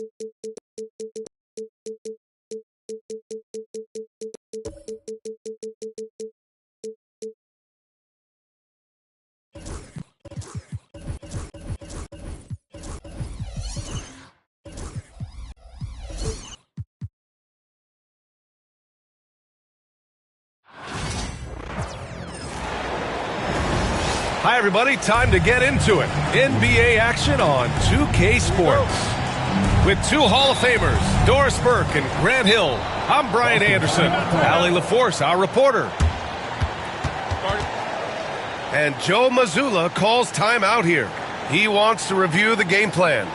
Hi, everybody. Time to get into it. NBA action on 2K Sports. With two Hall of Famers, Doris Burke and Grant Hill, I'm Brian Anderson. Allie LaForce, our reporter. And Joe Mazzulla calls time out here. He wants to review the game plan.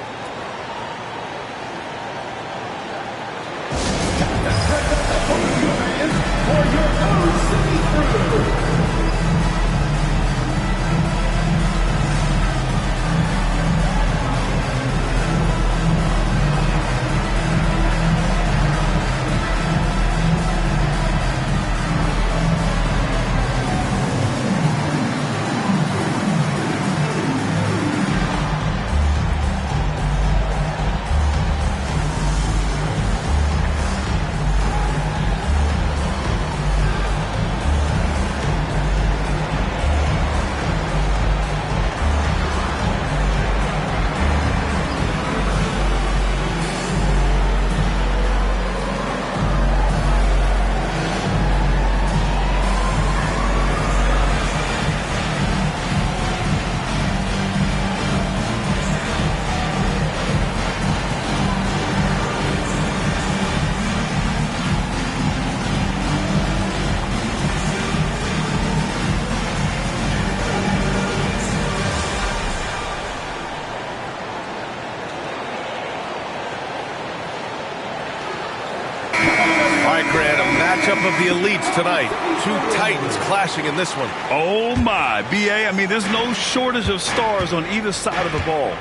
Matchup of the elites tonight. Two titans clashing in this one. Oh my, BA, I mean, there's no shortage of stars on either side of the ball.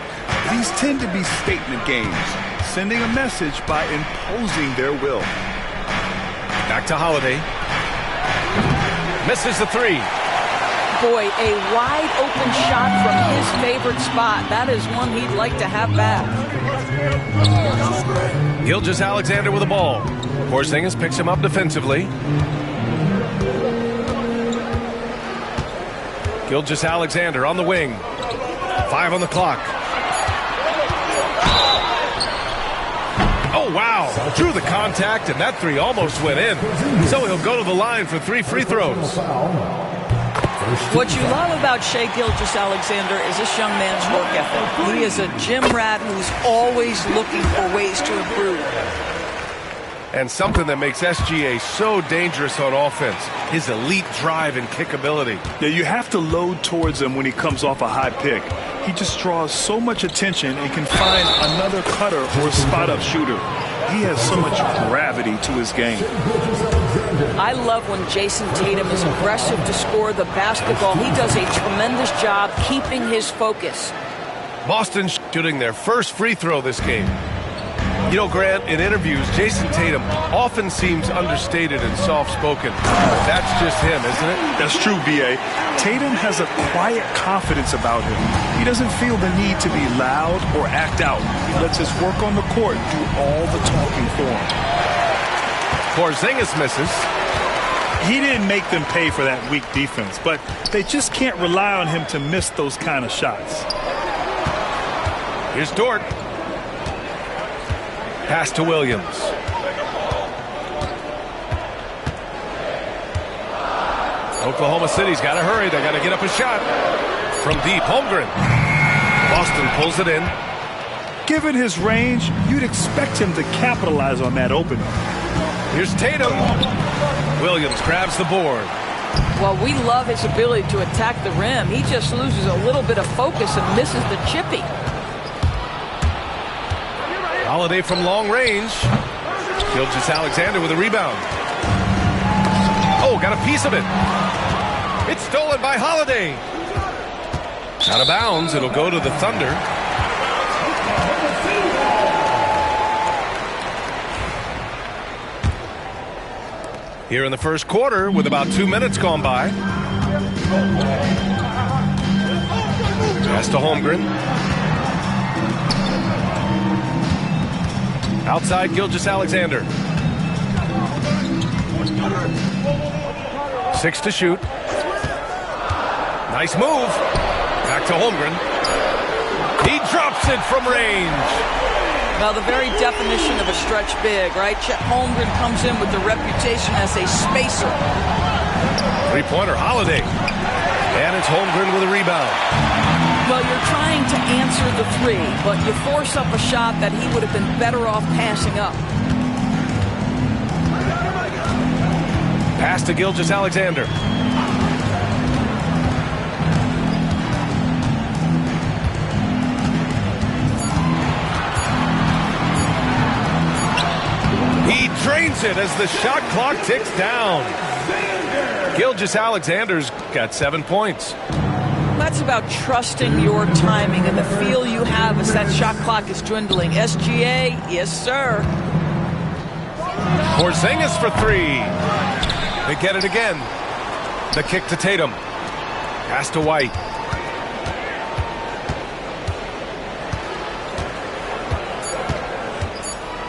These tend to be statement games, sending a message by imposing their will. Back to Holiday. Misses the three. Boy, a wide open shot from his favorite spot. That is one he'd like to have back. Gilgeous-Alexander with the ball. Porzingis picks him up defensively. Gilgeous-Alexander on the wing. 5 on the clock. Oh, wow. Drew the contact, and that three almost went in. So he'll go to the line for 3 free throws. What you love about Shai Gilgeous-Alexander is this young man's work ethic. He is a gym rat who's always looking for ways to improve. And something that makes SGA so dangerous on offense, his elite drive and kickability. Yeah, you have to load towards him when he comes off a high pick. He just draws so much attention and can find another cutter or spot-up shooter. He has so much gravity to his game. I love when Jason Tatum is aggressive to score the basketball. He does a tremendous job keeping his focus. Boston shooting their first free throw this game. You know, Grant, in interviews, Jason Tatum often seems understated and soft-spoken. That's just him, isn't it? That's true, B.A. Tatum has a quiet confidence about him. He doesn't feel the need to be loud or act out. He lets his work on the court do all the talking for him. Porzingis misses. He didn't make them pay for that weak defense, but they just can't rely on him to miss those kind of shots. Here's Dort. Pass to Williams. Oklahoma City's got to hurry. They got to get up a shot. From deep, Holmgren. Boston pulls it in. Given his range, you'd expect him to capitalize on that opening. Here's Tatum. Williams grabs the board. Well, we love his ability to attack the rim. He just loses a little bit of focus and misses the chippy. Holiday from long range. Gilgeous-Alexander with a rebound. Oh, got a piece of it. It's stolen by Holiday. Out of bounds. It'll go to the Thunder. Here in the first quarter with about 2 minutes gone by. Pass to Holmgren. Outside Gilgeous-Alexander. 6 to shoot. Nice move. Back to Holmgren. He drops it from range. Now, the very definition of a stretch big, right? Chet Holmgren comes in with the reputation as a spacer. Three-pointer, Holiday. And it's Holmgren with a rebound. Well, you're trying to answer the three, but you force up a shot that he would have been better off passing up. Pass to Gilgeous-Alexander. He drains it as the shot clock ticks down. Gilgeous-Alexander's got 7 points. That's about trusting your timing and the feel you have as that shot clock is dwindling. SGA, yes, sir. Porzingis for 3. They get it again. The kick to Tatum. Pass to White.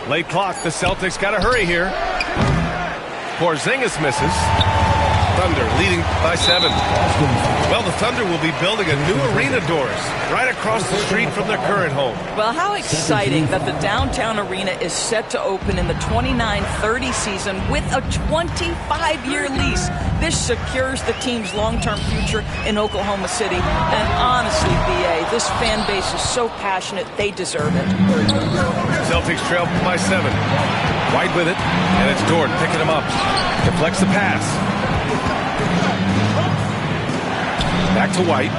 Late clock. The Celtics got to hurry here. Porzingis misses. Thunder leading by 7. Well, the Thunder will be building a new arena doors right across the street from their current home. Well, how exciting that the downtown arena is set to open in the 29-30 season with a 25-year lease. This secures the team's long-term future in Oklahoma City. And honestly, BA, this fan base is so passionate, they deserve it. Celtics trail by 7. White with it, and it's Dort picking him up. Deflects the pass. Back to White.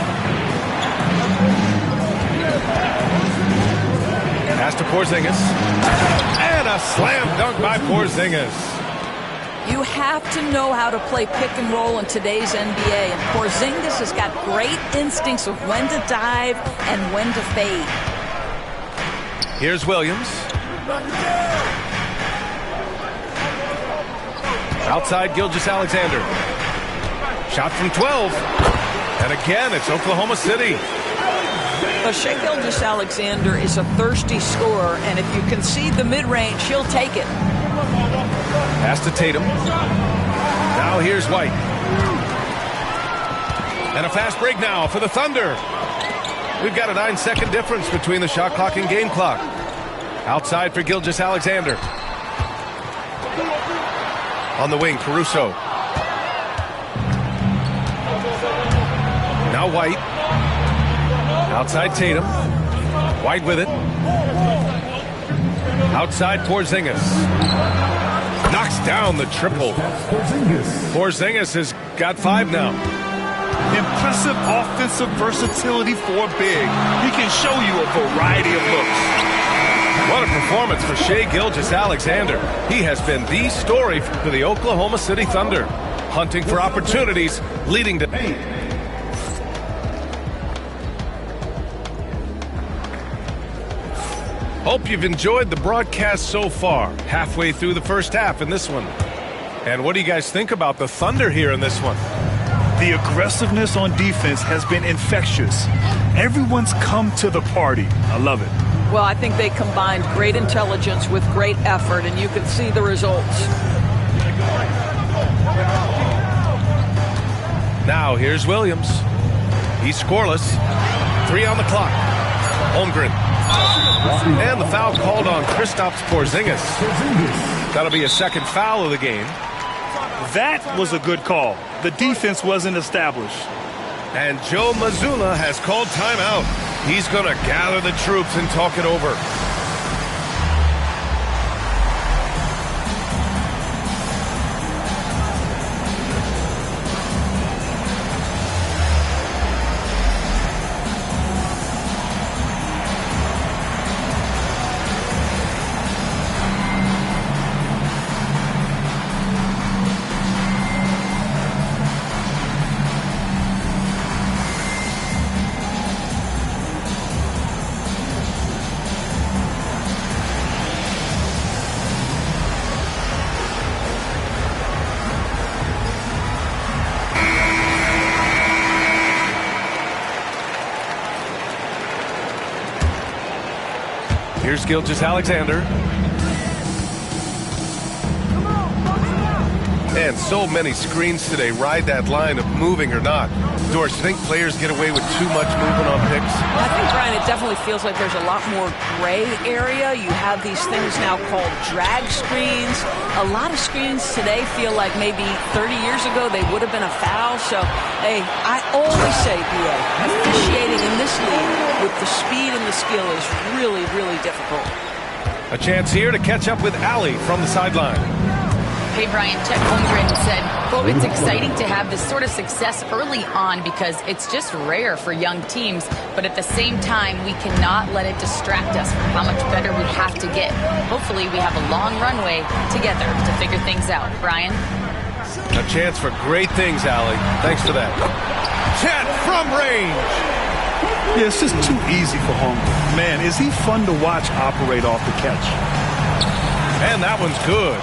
Pass to Porzingis. And a slam dunk by Porzingis. You have to know how to play pick and roll in today's NBA, and Porzingis has got great instincts of when to dive and when to fade. Here's Williams. Outside Gilgeous-Alexander. Shot from 12. And again, it's Oklahoma City. Well, Shai Gilgeous-Alexander is a thirsty scorer, and if you concede the mid-range, he'll take it. Pass to Tatum. Now here's White. And a fast break now for the Thunder. We've got a 9-second difference between the shot clock and game clock. Outside for Gilgeous-Alexander. On the wing, Caruso. Now White. Outside Tatum. White with it. Outside Porzingis. Knocks down the triple. Porzingis has got 5 now. Impressive offensive versatility for big. He can show you a variety of looks. What a performance for Shai Gilgeous-Alexander. He has been the story for the Oklahoma City Thunder. Hunting for opportunities, leading to... Hope you've enjoyed the broadcast so far. Halfway through the first half in this one. And what do you guys think about the Thunder here in this one? The aggressiveness on defense has been infectious. Everyone's come to the party. I love it. Well, I think they combined great intelligence with great effort, and you can see the results. Now here's Williams. He's scoreless. 3 on the clock. Holmgren. And the foul called on Kristaps Porzingis. That'll be a second foul of the game. That was a good call. The defense wasn't established. And Joe Mazzulla has called timeout. He's going to gather the troops and talk it over. Here's Gilgeous-Alexander. And so many screens today ride that line of moving or not. Doris, do you think players get away with too much movement on picks? I think, Brian, it definitely feels like there's a lot more gray area. You have these things now called drag screens. A lot of screens today feel like maybe 30 years ago they would have been a foul. So, hey, I always say, BA, officiating in this league with the speed and the skill is really, really difficult. A chance here to catch up with Allie from the sideline. Hey, Brian, Chet Holmgren said, quote, "It's exciting to have this sort of success early on because it's just rare for young teams. But at the same time, we cannot let it distract us from how much better we have to get. Hopefully, we have a long runway together to figure things out." Brian? A chance for great things, Allie. Thanks for that. Chet from range. Yeah, it's just too easy for Holmgren. Man, is he fun to watch operate off the catch. And that one's good.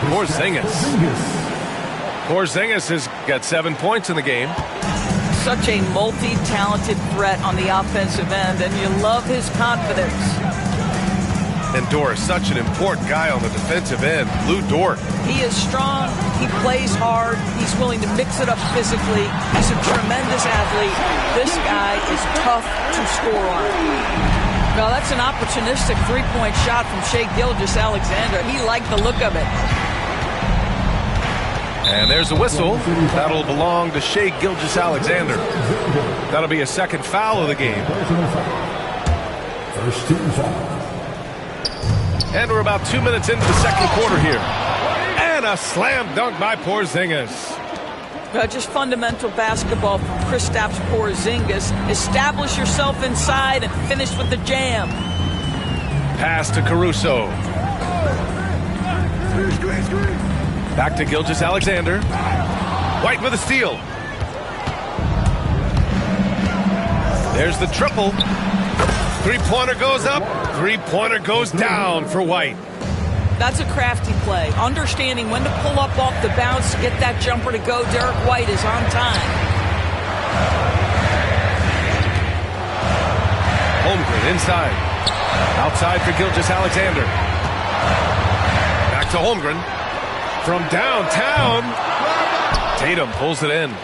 Porzingis has got 7 points in the game. Such a multi-talented threat on the offensive end, and you love his confidence. And Doris, such an important guy on the defensive end. Lou Dort. He is strong. He plays hard. He's willing to mix it up physically. He's a tremendous athlete. This guy is tough to score on. No, that's an opportunistic three-point shot from Shai Gilgeous-Alexander. He liked the look of it. And there's a whistle. That'll belong to Shai Gilgeous-Alexander. That'll be a second foul of the game. First team foul. And we're about 2 minutes into the second quarter here. And a slam dunk by Porzingis. Just fundamental basketball from Kristaps Porzingis. Establish yourself inside and finish with the jam. Pass to Caruso. Back to Gilgeous-Alexander. White with a steal. There's the triple. Three-pointer goes up. Three-pointer goes down for White. That's a crafty play. Understanding when to pull up off the bounce to get that jumper to go. Derek White is on time. Holmgren inside. Outside for Gilgeous-Alexander. Back to Holmgren. From downtown. Tatum pulls it in.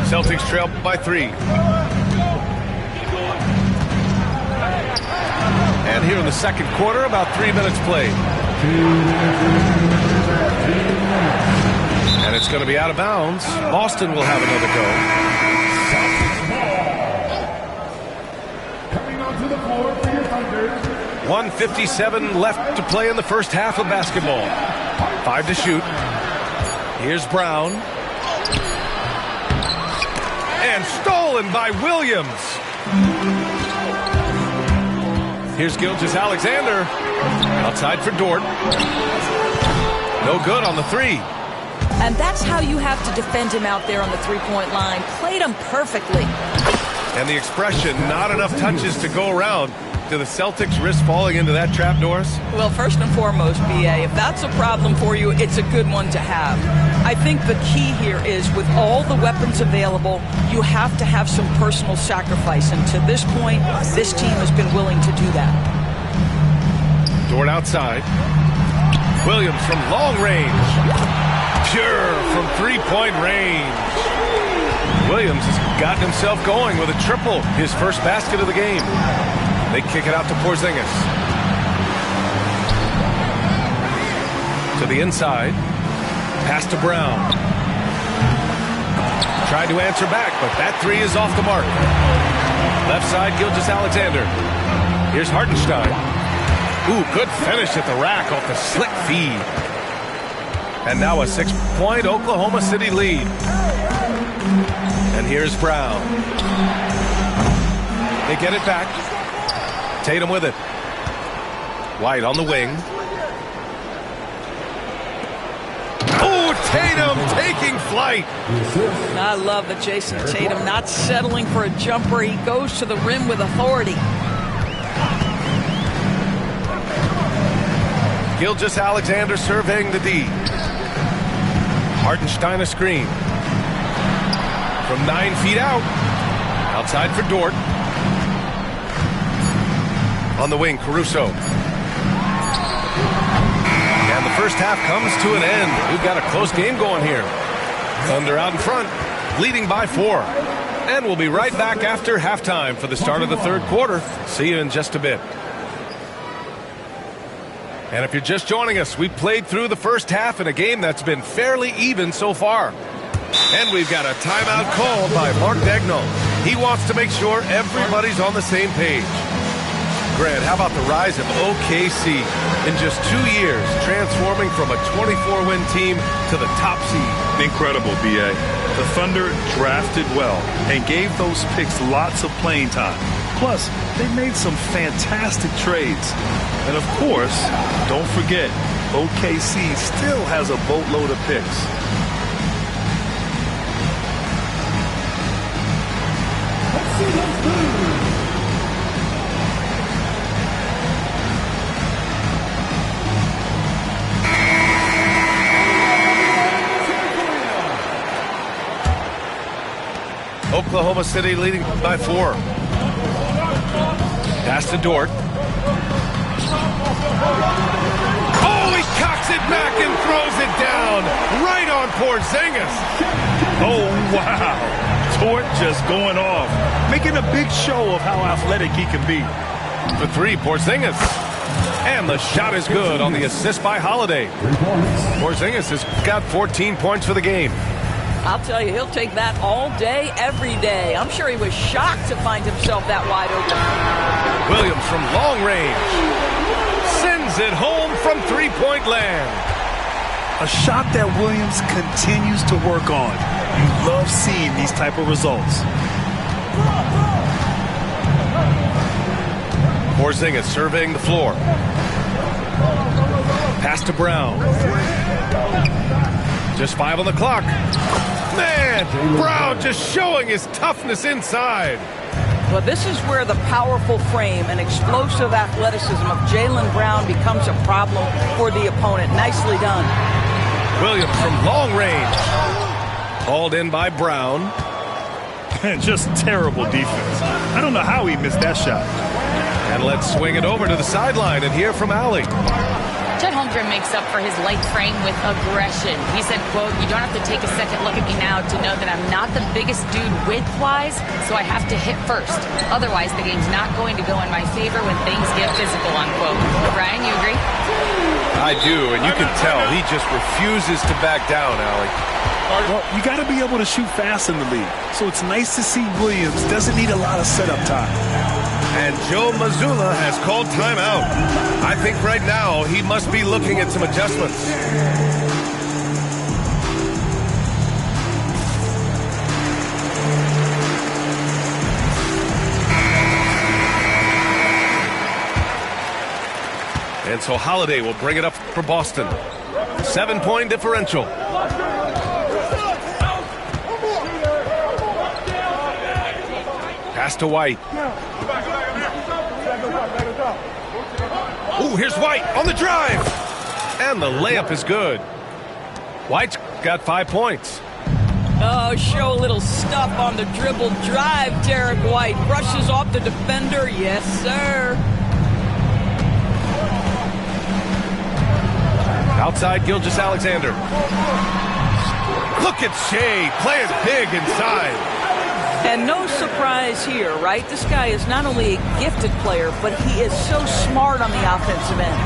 Celtics trail by 3. And here in the second quarter, about 3 minutes played. And it's going to be out of bounds. Boston will have another go. Coming onto the floor for your Thunder. 1:57 left to play in the first half of basketball. 5 to shoot. Here's Brown. And stolen by Williams. Here's Gilgeous-Alexander. Outside for Dort. No good on the three. And that's how you have to defend him out there on the three-point line. Played him perfectly. And the expression, not enough touches to go around. Do the Celtics risk falling into that trap, Doris? Well, first and foremost, BA, if that's a problem for you, it's a good one to have. I think the key here is with all the weapons available, you have to have some personal sacrifice. And to this point, this team has been willing to do that. Dort outside. Williams from long range. Pure from three-point range. Williams has gotten himself going with a triple, his first basket of the game. They kick it out to Porzingis. To the inside. Pass to Brown. Tried to answer back, but that three is off the mark. Left side, Gilgeous-Alexander. Here's Hartenstein. Ooh, good finish at the rack off the slick feed. And now a 6-point Oklahoma City lead. And here's Brown. They get it back. Tatum with it. White on the wing. Oh, Tatum taking flight. I love that Jason Tatum not settling for a jumper. He goes to the rim with authority. Gilgeous-Alexander surveying the D. Hartenstein a screen. From 9 feet out. Outside for Dort. On the wing, Caruso. And the first half comes to an end. We've got a close game going here. Thunder out in front, leading by 4. And we'll be right back after halftime for the start of the third quarter. See you in just a bit. And if you're just joining us, we played through the first half in a game that's been fairly even so far. And we've got a timeout called by Mark Daigneault. He wants to make sure everybody's on the same page. Grant, how about the rise of OKC in just 2 years, transforming from a 24-win team to the top seed? Incredible, B.A. The Thunder drafted well and gave those picks lots of playing time. Plus, they made some fantastic trades. And of course, don't forget, OKC still has a boatload of picks. Let's see those moves. Oklahoma City leading by 4. Pass to Dort. Oh, he cocks it back and throws it down. Right on Porzingis. Oh, wow. Dort just going off, making a big show of how athletic he can be. For 3, Porzingis. And the shot is good on the assist by Holiday. Porzingis has got 14 points for the game. I'll tell you, he'll take that all day, every day. I'm sure he was shocked to find himself that wide open. Williams from long range. Sends it home from three-point land. A shot that Williams continues to work on. You love seeing these type of results. Porzingis surveying the floor. Pass to Brown. Just 5 on the clock. Man, Brown just showing his toughness inside. Well, this is where the powerful frame and explosive athleticism of Jaylen Brown becomes a problem for the opponent. Nicely done. Williams from long range. Hauled in by Brown. Just terrible defense. I don't know how he missed that shot. And let's swing it over to the sideline and hear from Allie. Chet Holmgren makes up for his light frame with aggression. He said, quote, "You don't have to take a second look at me now to know that I'm not the biggest dude width-wise, so I have to hit first. Otherwise, the game's not going to go in my favor when things get physical," unquote. Brian, you agree? I do, and you can tell he just refuses to back down, Allie. Well, you got to be able to shoot fast in the league, so it's nice to see Williams doesn't need a lot of setup time. And Joe Mazzulla has called timeout. I think right now he must be looking at some adjustments. And so Holiday will bring it up for Boston. 7-point differential. Pass to White. Ooh, here's White on the drive. And the layup is good. White's got 5 points. Oh, show a little stuff on the dribble drive. Derek White brushes off the defender. Yes, sir. Outside, Gilgeous-Alexander. Look at Shea playing big inside. And no surprise here, right? This guy is not only a gifted player, but he is so smart on the offensive end.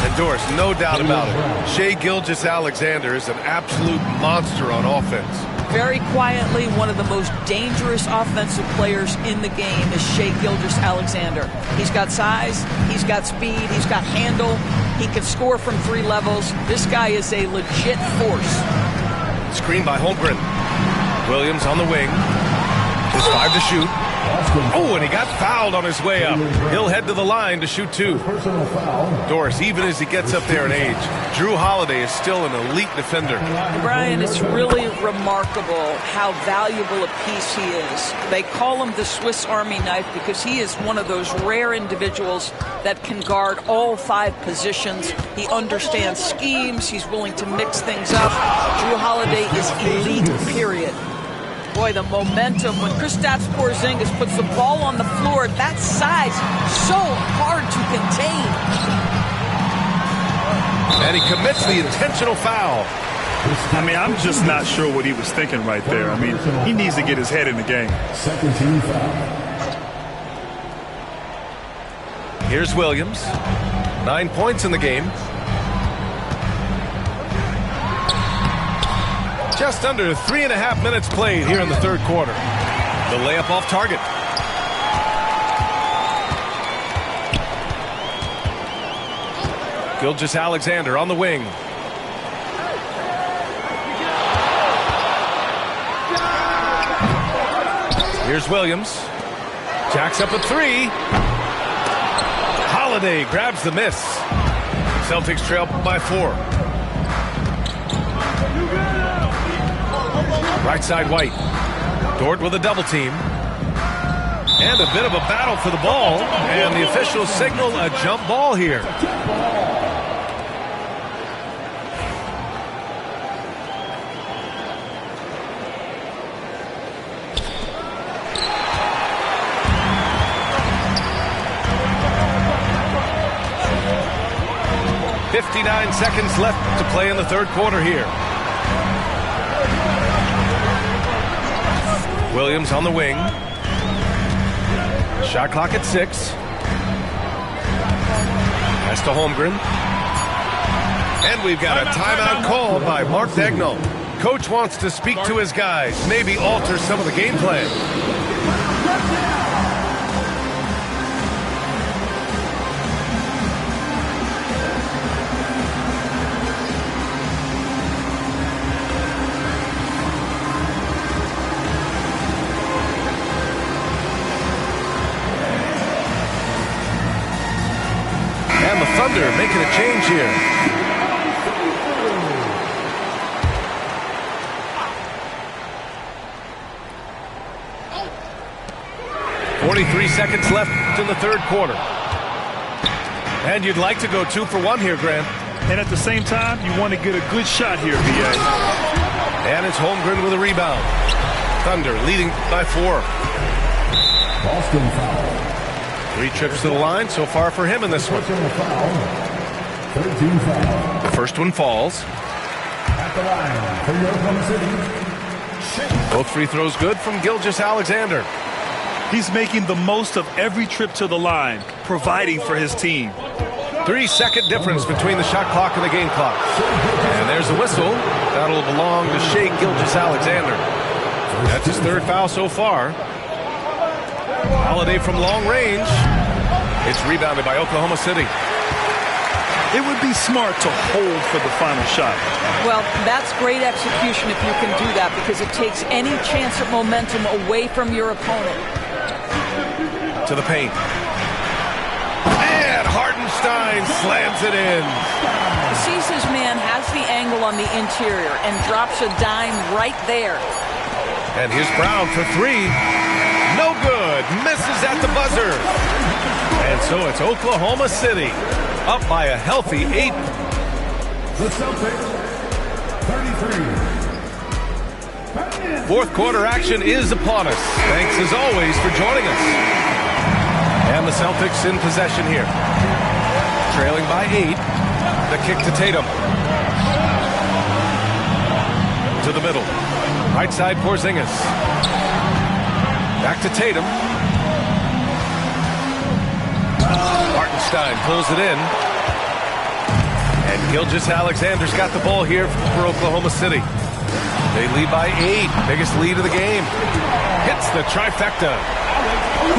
And Doris, no doubt about it, Shea Gilgeous-Alexander is an absolute monster on offense. Very quietly, one of the most dangerous offensive players in the game is Shea Gilgeous-Alexander. He's got size, he's got speed, he's got handle, he can score from 3 levels. This guy is a legit force. Screen by Holmgren. Williams on the wing. Just 5 to shoot. Oh, and he got fouled on his way up. He'll head to the line to shoot 2. Doris, even as he gets up there in age, Jrue Holiday is still an elite defender. Brian, it's really remarkable how valuable a piece he is. They call him the Swiss Army knife because he is one of those rare individuals that can guard all 5 positions. He understands schemes. He's willing to mix things up. Jrue Holiday is elite, period. Boy, the momentum when Kristaps Porzingis puts the ball on the floor, that size, so hard to contain. And he commits the intentional foul. I mean, I'm just not sure what he was thinking right there. I mean, he needs to get his head in the game. Second team foul. Here's Williams. 9 points in the game. Just under 3.5 minutes played here in the third quarter. The layup off target. Gilgeous-Alexander on the wing. Here's Williams. Jacks up a three. Holiday grabs the miss. Celtics trail by 4. Right side White. Dort with a double team. And a bit of a battle for the ball. And the officials signal a jump ball here. .59 seconds left to play in the third quarter here. Williams on the wing. Shot clock at 6. Pass to Holmgren. And we've got a timeout called by Mark Daigneault. Coach wants to speak to his guys, maybe alter some of the game plan. And the Thunder making a change here. .43 seconds left in the third quarter. And you'd like to go 2 for 1 here, Grant. And at the same time, you want to get a good shot here, B.A. And it's Holmgren with a rebound. Thunder leading by 4. Boston foul. 3 trips to the line so far for him in this one. Personal foul. 13 foul. The first one falls. At the line for your Oklahoma City. Both free throws good from Gilgeous-Alexander. He's making the most of every trip to the line, providing for his team. 3-second difference between the shot clock and the game clock. And there's the whistle. That'll belong to Shai Gilgeous-Alexander. That's his 3rd foul so far. Holiday from long range. It's rebounded by Oklahoma City. It would be smart to hold for the final shot. Well, that's great execution if you can do that, because it takes any chance of momentum away from your opponent. To the paint. And Hartenstein slams it in. He sees his man has the angle on the interior and drops a dime right there. And here's Brown for 3. No good. Misses at the buzzer. And so it's Oklahoma City up by a healthy 8. The Celtics, 33. Fourth quarter action is upon us. Thanks as always for joining us. And the Celtics in possession here. Trailing by 8. The kick to Tatum. To the middle. Right side Porzingis. Back to Tatum. Hartenstein pulls it in. And Gilgeous-Alexander's got the ball here for Oklahoma City. They lead by 8. Biggest lead of the game. Hits the trifecta.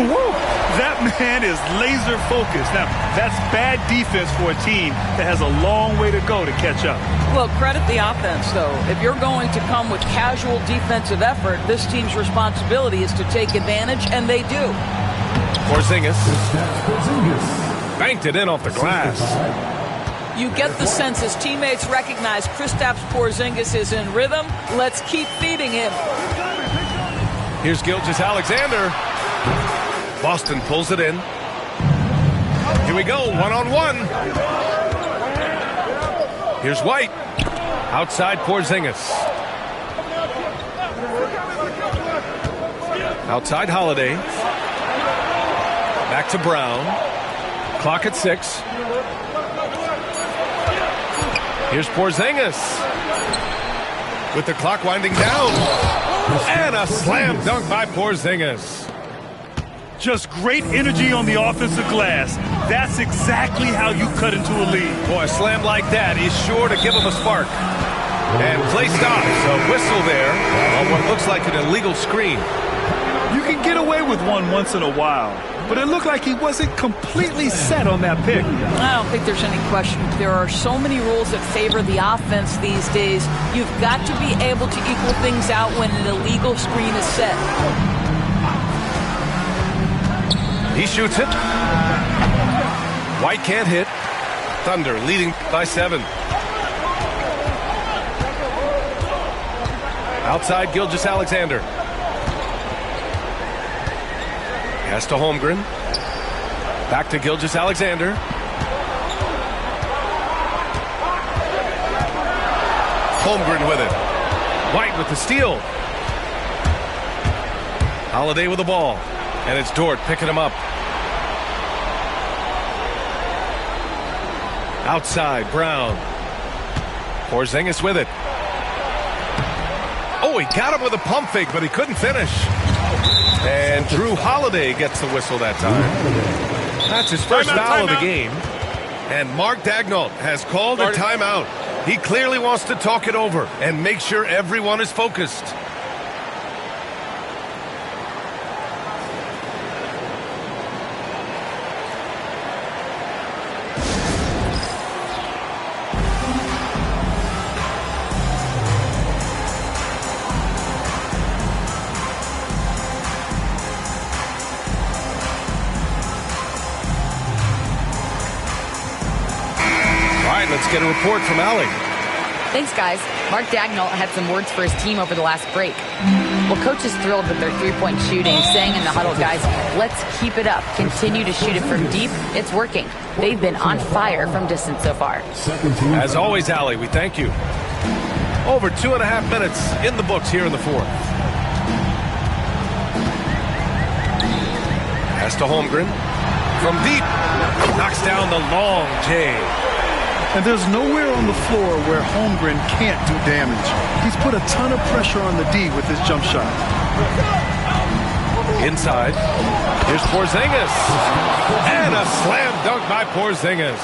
Woo! That man is laser focused. Now, that's bad defense for a team that has a long way to go to catch up. Well, credit the offense, though. If you're going to come with casual defensive effort, this team's responsibility is to take advantage, and they do. Porzingis banked it in off the glass. You get the sense his teammates recognize Kristaps Porzingis is in rhythm. Let's keep feeding him. Here's Gilgeous-Alexander. Boston pulls it in. Here we go, 1-on-1. Here's White. Outside Porzingis. Outside Holiday. Back to Brown. Clock at 6. Here's Porzingis. with the clock winding down. And a slam dunk by Porzingis. Just great energy on the offensive glass. That's exactly how you cut into a lead. Boy, a slam like that is sure to give him a spark. And play stops. A whistle there on what looks like an illegal screen. You can get away with one once in a while, but it looked like he wasn't completely set on that pick. I don't think there's any question. There are so many rules that favor the offense these days. You've got to be able to equal things out when an illegal screen is set. He shoots it. White can't hit. Thunder leading by 7. Outside, Gilgeous-Alexander. Pass to Holmgren. Back to Gilgeous-Alexander. Holmgren with it. White with the steal. Holiday with the ball. And it's Dort picking him up. Outside, Brown. Porzingis with it. Oh, he got him with a pump fake, but he couldn't finish. And Drew Holiday gets the whistle that time. That's his first foul of the game. And Mark Daigneault has called a timeout. He clearly wants to talk it over and make sure everyone is focused. Let's get a report from Allie. Thanks, guys. Mark Daigneault had some words for his team over the last break. Well, coach is thrilled with their three-point shooting, saying in the huddle, guys, let's keep it up. Continue to shoot it from deep. It's working. They've been on fire from distance so far. As always, Allie, we thank you. Over 2.5 minutes in the books here in the fourth. Pass to Holmgren. From deep. Knocks down the long J. And there's nowhere on the floor where Holmgren can't do damage. He's put a ton of pressure on the D with his jump shot. Inside. Here's Porzingis. And a slam dunk by Porzingis.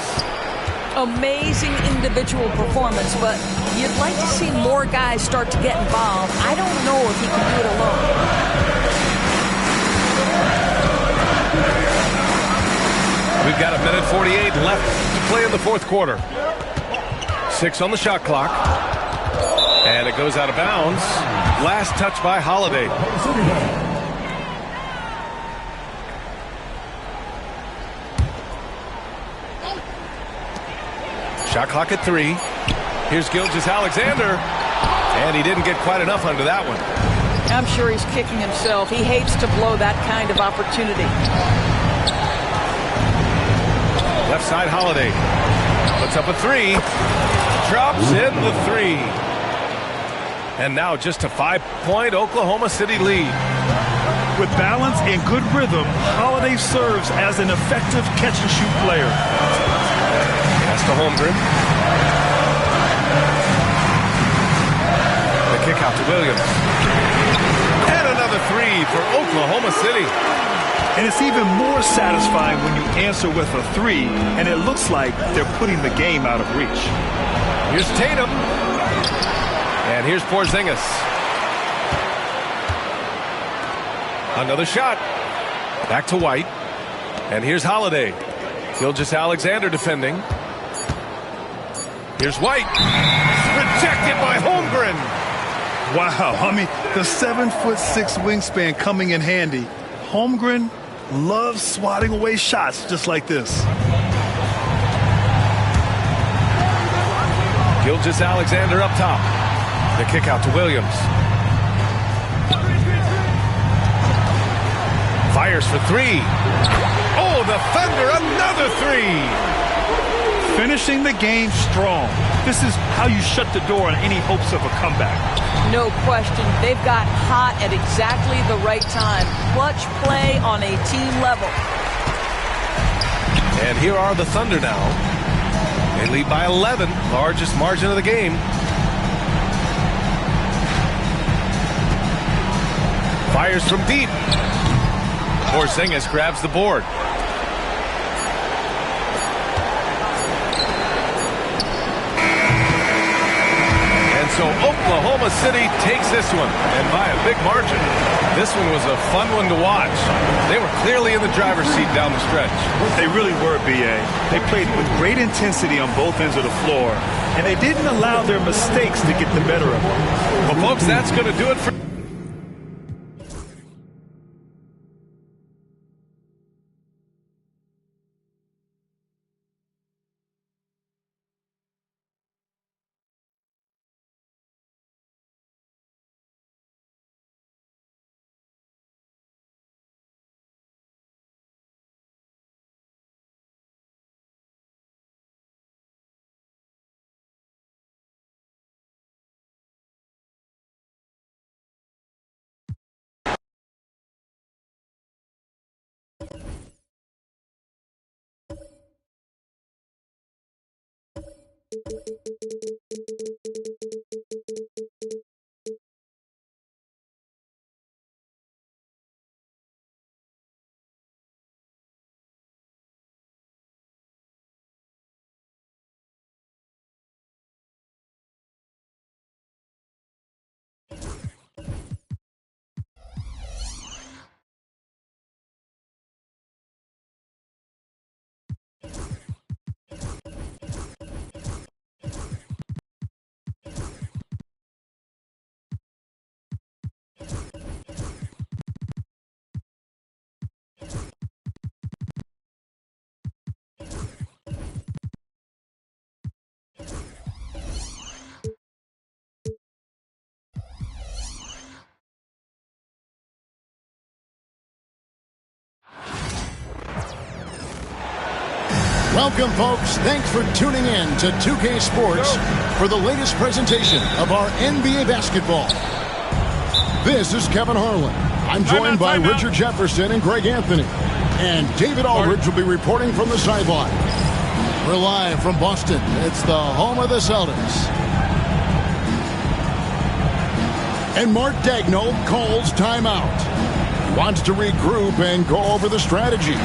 Amazing individual performance, but you'd like to see more guys start to get involved. I don't know if he can do it alone. We've got 1:48 left to play in the fourth quarter. 6 on the shot clock. And it goes out of bounds. Last touch by Holiday. Shot clock at 3. Here's Gilgeous-Alexander. And he didn't get quite enough under that one. I'm sure he's kicking himself. He hates to blow that kind of opportunity. Left side, Holiday. Puts up a 3. Drops in the 3. And now just a 5-point Oklahoma City lead. With balance and good rhythm, Holiday serves as an effective catch-and-shoot player. Pass to Holmgren. The kick out to Williams. And another 3 for Oklahoma City. And it's even more satisfying when you answer with a 3, and it looks like they're putting the game out of reach. Here's Tatum. And here's Porzingis. Another shot. Back to White. And here's Holiday. Gilgeous-Alexander defending. Here's White. Rejected by Holmgren. Wow, I mean, the 7'6" wingspan coming in handy. Holmgren loves swatting away shots just like this. Gilgeous-Alexander up top. The kick out to Williams. Fires for 3. Oh, the Thunder, another 3. Finishing the game strong. This is how you shut the door on any hopes of a comeback. No question. They've got hot at exactly the right time. Clutch play on a team level. And here are the Thunder now. They lead by 11, largest margin of the game. Fires from deep. Porzingis grabs the board. And so Oklahoma City takes this one, and by a big margin. This one was a fun one to watch. They were clearly in the driver's seat down the stretch. They really were, B.A. They played with great intensity on both ends of the floor, and they didn't allow their mistakes to get the better of them. Well, folks, that's going to do it for... Welcome, folks. Thanks for tuning in to 2K Sports for the latest presentation of our NBA basketball. This is Kevin Harlan. I'm joined by Richard Jefferson and Greg Anthony. And David Aldridge will be reporting from the sideline. We're live from Boston. It's the home of the Celtics. And Mark Daigneault calls timeout. He wants to regroup and go over the strategy.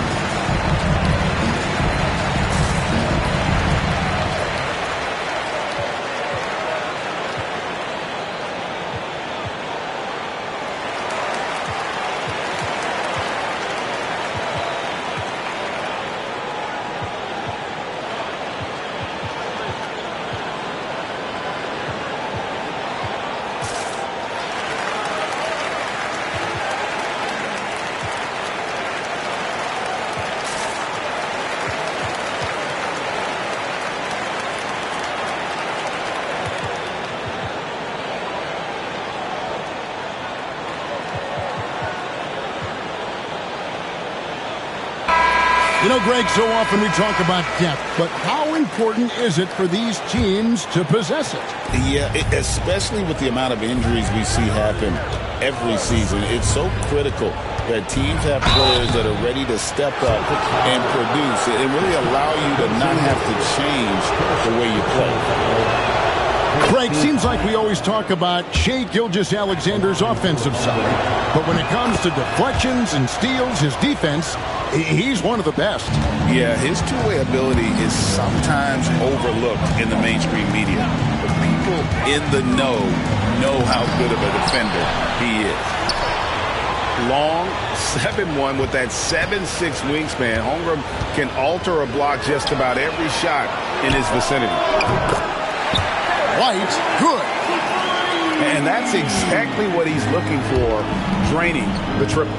You know, Greg, so often we talk about depth, but how important is it for these teams to possess it? Yeah, especially with the amount of injuries we see happen every season. It's so critical that teams have players that are ready to step up and produce and really allow you to not have to change the way you play. Greg, seems like we always talk about Shai Gilgeous-Alexander's offensive side, but when it comes to deflections and steals, his defense, he's one of the best. Yeah, his two-way ability is sometimes overlooked in the mainstream media, but people in the know how good of a defender he is. Long 7'1" with that 7'6" wingspan. Holmgren can alter a block just about every shot in his vicinity. White, good. And that's exactly what he's looking for, draining the triple.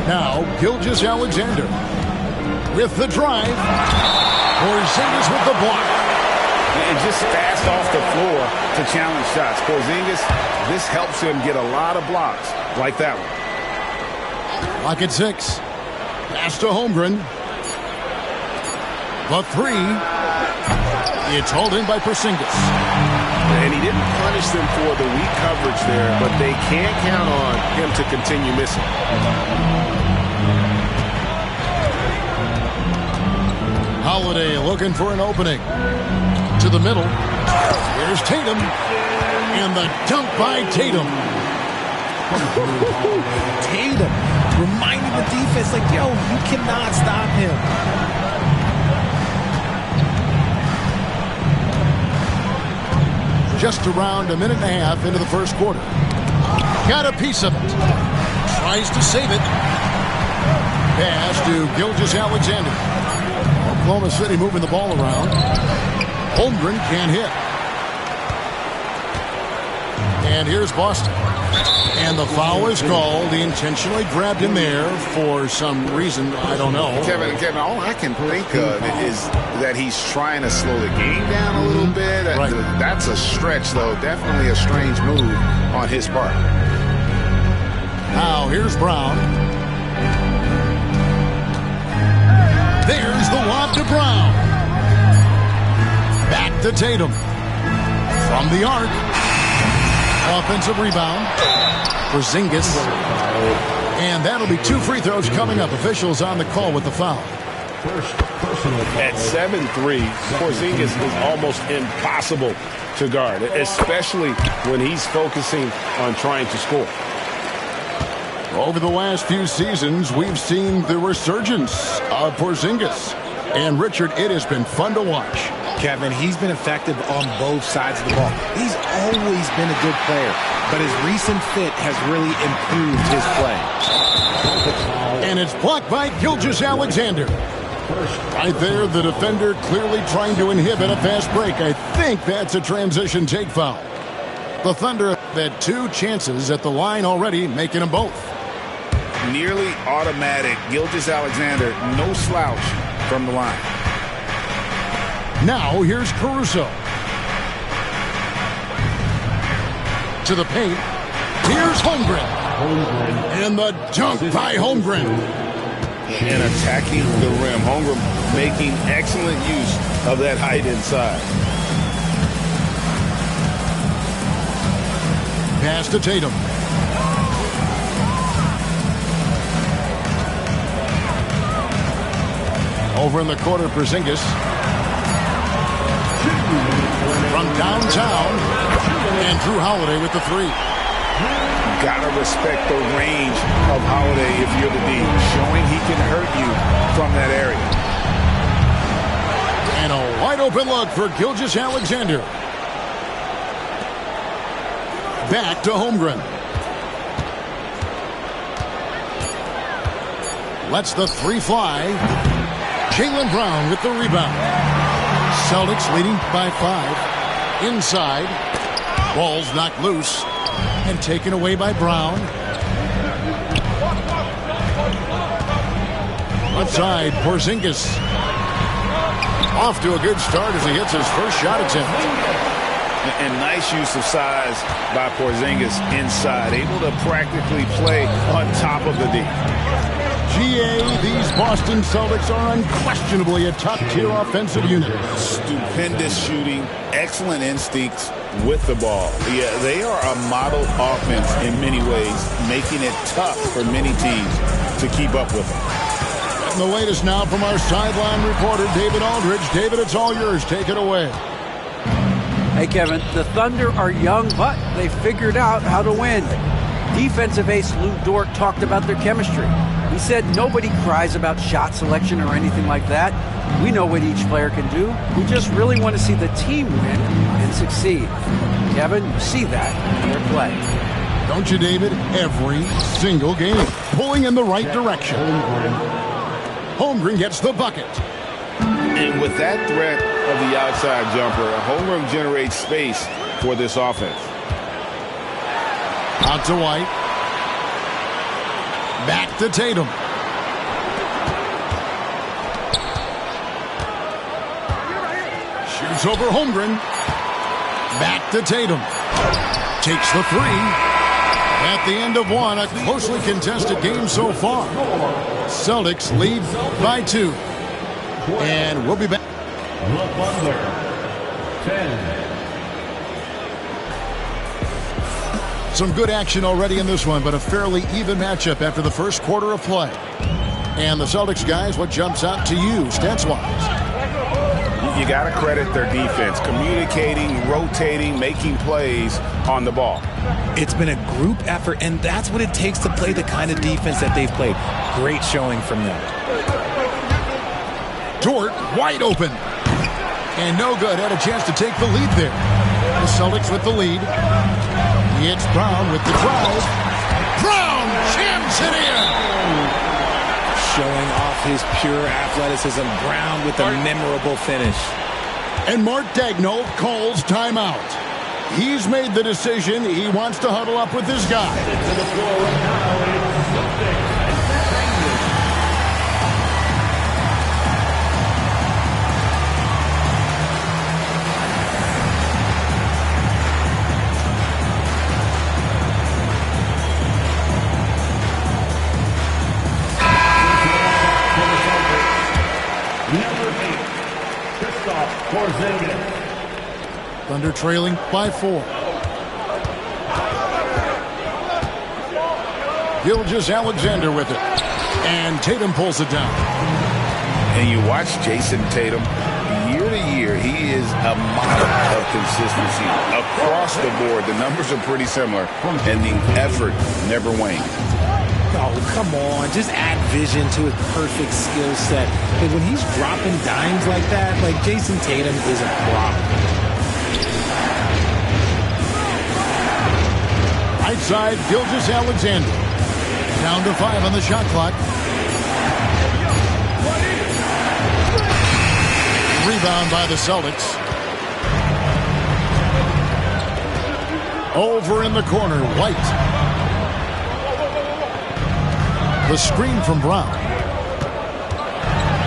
Now, Gilgeous-Alexander with the drive. Porzingis with the block. And just fast off the floor to challenge shots. Porzingis, this helps him get a lot of blocks like that one. Lock at 6. Pass to Holmgren. The 3. It's hauled in by Porzingis. And he didn't punish them for the weak coverage there, but they can't count on him to continue missing. Holiday looking for an opening. To the middle. Here's Tatum. And the dunk by Tatum. Tatum reminding the defense, like, yo, you cannot stop him. Just around a minute and a half into the first quarter. Got a piece of it. Tries to save it. Pass to Gilgeous-Alexander. Oklahoma City moving the ball around. Holmgren can't hit. And here's Boston. And the foul is called. He intentionally grabbed him there for some reason. I don't know. Kevin, all I can think of is that he's trying to slow the game down a little bit. Right. That's a stretch, though. Definitely a strange move on his part. Now here's Brown. There's the lob to Brown. Back to Tatum. From the arc. Offensive rebound. Porzingis. And that'll be 2 free throws coming up. Officials on the call with the foul. At 7'3", Porzingis is almost impossible to guard, especially when he's focusing on trying to score. Over the last few seasons, we've seen the resurgence of Porzingis. And, Richard, it has been fun to watch. Kevin, he's been effective on both sides of the ball. He's always been a good player, but his recent fit has really improved his play. And it's blocked by Gilgeous-Alexander. Right there, the defender clearly trying to inhibit a fast break. I think that's a transition take foul. The Thunder have had 2 chances at the line already, making them both. Nearly automatic. Gilgeous-Alexander, no slouch from the line. Now here's Caruso. To the paint. Here's Holmgren. And the dunk by Holmgren. And attacking the rim. Holmgren making excellent use of that height inside. Pass to Tatum. Over in the corner, Porzingis. From downtown, and Drew Holiday with the 3. Gotta respect the range of Holiday if you're the D, showing he can hurt you from that area. And a wide open look for Gilgeous-Alexander. Back to Holmgren. Lets the 3 fly. Jaylen Brown with the rebound. Celtics leading by 5. Inside. Ball's knocked loose. And taken away by Brown. Left side, Porzingis. Off to a good start as he hits his first shot attempt. And nice use of size by Porzingis inside. Able to practically play on top of the D. GA, these Boston Celtics are unquestionably a top-tier offensive unit. Stupendous shooting, excellent instincts with the ball. Yeah, they are a model offense in many ways, making it tough for many teams to keep up with them. And the latest now from our sideline reporter, David Aldridge. David, it's all yours. Take it away. Hey, Kevin, the Thunder are young, but they figured out how to win. Defensive ace Lou Dort talked about their chemistry. He said nobody cries about shot selection or anything like that. We know what each player can do. We just really want to see the team win and succeed. Kevin, you see that in their play. Don't you, David? Every single game. Pulling in the right direction. Holmgren gets the bucket. And with that threat of the outside jumper, Holmgren generates space for this offense. Out to White. Back to Tatum. Shoots over Holmgren. Back to Tatum. Takes the 3. At the end of 1, a closely contested game so far. Celtics lead by 2. And we'll be back. Butler, 10. Some good action already in this one, but a fairly even matchup after the first quarter of play. And the Celtics guys, what jumps out to you stats-wise? you got to credit their defense, communicating, rotating, making plays on the ball. It's been a group effort, and that's what it takes to play the kind of defense that they've played. Great showing from them. Dort wide open. And no good. Had a chance to take the lead there. The Celtics with the lead. It's Brown with the drive. Brown jams it in. Showing off his pure athleticism. Brown with a memorable finish. And Mark Daigneault calls timeout. He's made the decision. He wants to huddle up with this guy. To the floor right now is Celtics. Thunder trailing by 4. Gilgeous-Alexander with it. And Tatum pulls it down. And you watch Jason Tatum, year to year, he is a model of consistency. Across the board, the numbers are pretty similar, and the effort never wanes. Oh, come on. Just add vision to his perfect skill set. When he's dropping dimes like that, like Jason Tatum is a problem. Right side, Gilgeous-Alexander. Down to 5 on the shot clock. Rebound by the Celtics. Over in the corner, White. The screen from Brown.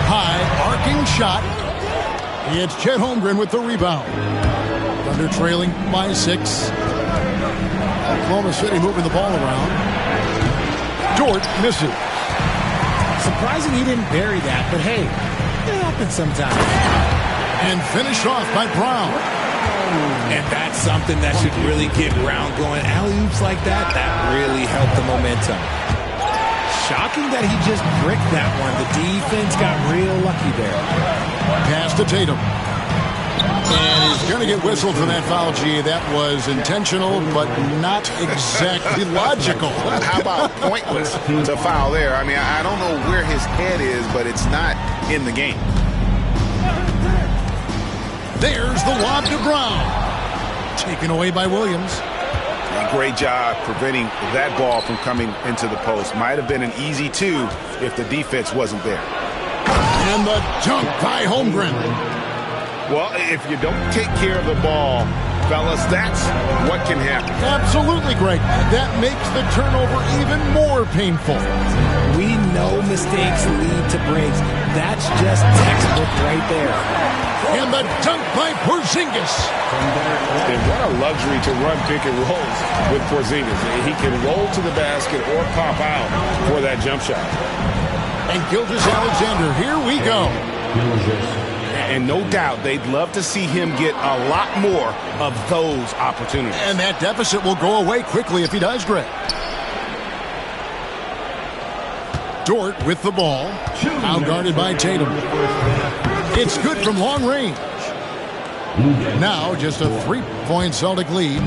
High, arcing shot. It's Chet Holmgren with the rebound. Thunder trailing by 6. Oklahoma City moving the ball around. Dort misses. Surprising he didn't bury that, but hey, it happens sometimes. And finished off by Brown. And that's something that should really get Brown going. Alley-oops like that, that really helped the momentum. Shocking that he just bricked that one. The defense got real lucky there. Pass to Tatum. And he's going to get whistled for that foul, G. That was intentional, but not exactly logical. How about pointless to foul there? I mean, I don't know where his head is, but it's not in the game. There's the lob to Brown. Taken away by Williams. Great job preventing that ball from coming into the post. Might have been an easy 2 if the defense wasn't there. And the dunk by Holmgren. Well, if you don't take care of the ball, fellas, that's what can happen. Absolutely, Greg. That makes the turnover even more painful. We know mistakes lead to breaks. That's just textbook right there. And the dunk by Porzingis. And what a luxury to run pick and rolls with Porzingis. He can roll to the basket or pop out for that jump shot. And Gilgeous-Alexander, here we go. And no doubt they'd love to see him get a lot more of those opportunities. And that deficit will go away quickly if he does, Greg. Dort with the ball. Outguarded by Tatum. It's good from long range. Now just a 3-point Celtic lead,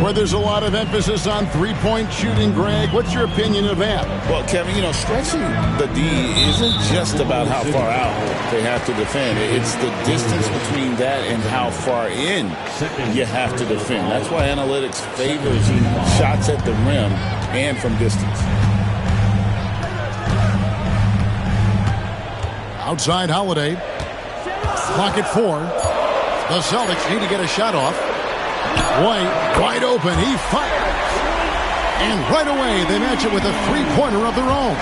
where there's a lot of emphasis on three-point shooting. Greg, what's your opinion of that? Well, Kevin, stretching the D isn't just about how far out they have to defend. It's the distance between that and how far in you have to defend. That's why analytics favors shots at the rim and from distance. Outside Holiday. Clock at 4. The Celtics need to get a shot off. White, wide open. He fires. And right away, they match it with a three-pointer of their own.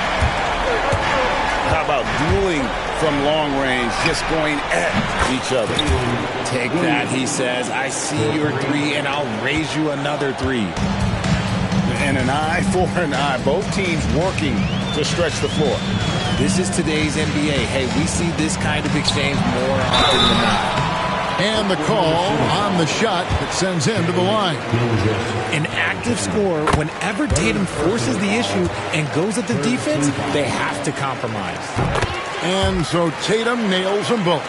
How about dueling from long range, just going at each other? Take that, he says. I see your 3, and I'll raise you another 3. And an eye for an eye. Both teams working to stretch the floor. This is today's NBA. Hey, we see this kind of exchange more often than not. And the call on the shot that sends him to the line. An active scorer, whenever Tatum forces the issue and goes at the defense, they have to compromise. And so Tatum nails them both.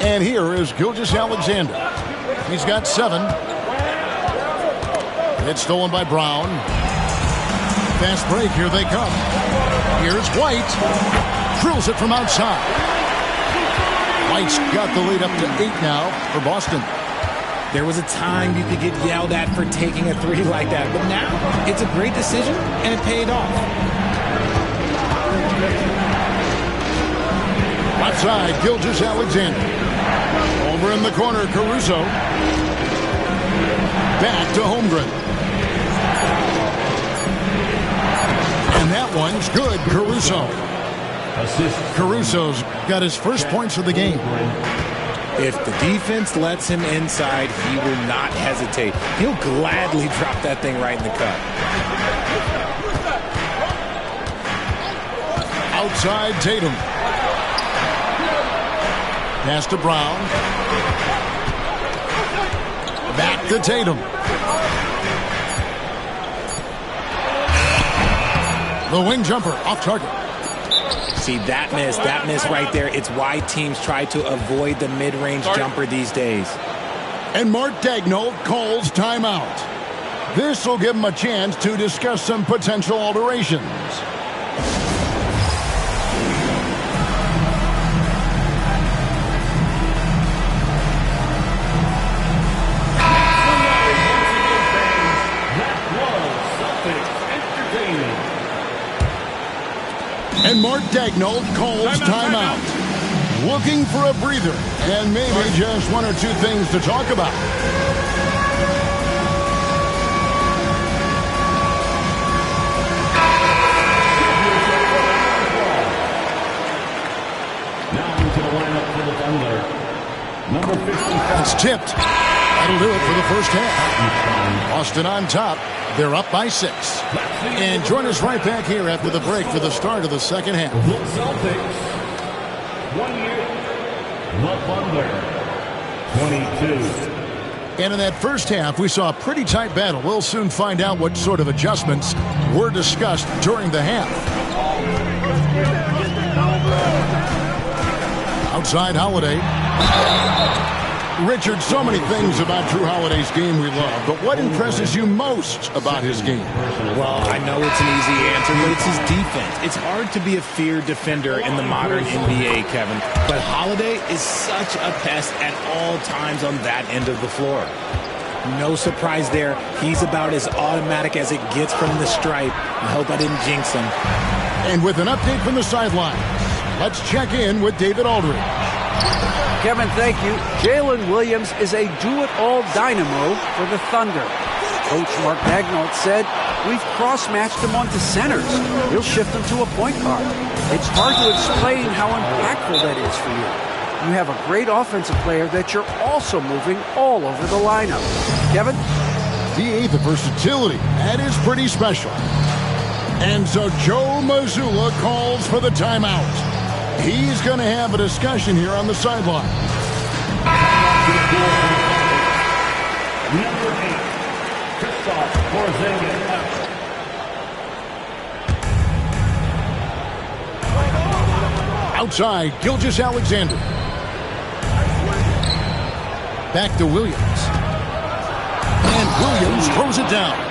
And here is Gilgeous-Alexander. He's got 7. It's stolen by Brown. Fast break, here they come. Here's White. Drills it from outside. White's got the lead up to 8 now for Boston. There was a time you could get yelled at for taking a 3 like that, but now it's a great decision, and it paid off. Left side, Gilgeous-Alexander. Over in the corner, Caruso. Back to Holmgren. And that one's good, Caruso. Caruso's got his first points of the game. If the defense lets him inside, he will not hesitate. He'll gladly drop that thing right in the cup. Outside Tatum. Pass to Brown. Back to Tatum. The wing jumper off target. See, that miss right there. It's why teams try to avoid the mid-range jumper these days. And Mark Daigneault calls timeout. This will give him a chance to discuss some potential alterations. And Mark Daigneault calls timeout. Looking for a breather and maybe just 1 or 2 things to talk about. Now into the lineup for the Thunder. Number 55. It's tipped. That'll do it for the first half. Boston on top. They're up by 6. And join us right back here after the break for the start of the second half. The Celtics. 1 year. The Thunder. 22. And in that first half, we saw a pretty tight battle. We'll soon find out what sort of adjustments were discussed during the half. Outside Holiday. Richard, so many things about Drew Holiday's game we love, but what impresses you most about his game? Well, I know it's an easy answer, but it's his defense. It's hard to be a feared defender in the modern NBA, Kevin, but Holiday is such a pest at all times on that end of the floor. No surprise there. He's about as automatic as it gets from the stripe. I hope I didn't jinx him. And with an update from the sidelines, let's check in with David Aldridge. Kevin, thank you. Jalen Williams is a do-it-all dynamo for the Thunder. Coach Mark Daigneault said, we've cross-matched him onto centers. He'll shift him to a point guard. It's hard to explain how impactful that is for you. You have a great offensive player that you're also moving all over the lineup. Kevin? The versatility. That is pretty special. And so Joe Mazzulla calls for the timeout. He's going to have a discussion here on the sideline. Number 8, Kristaps Porzingis. Outside, Gilgeous-Alexander. Back to Williams. And Williams throws it down.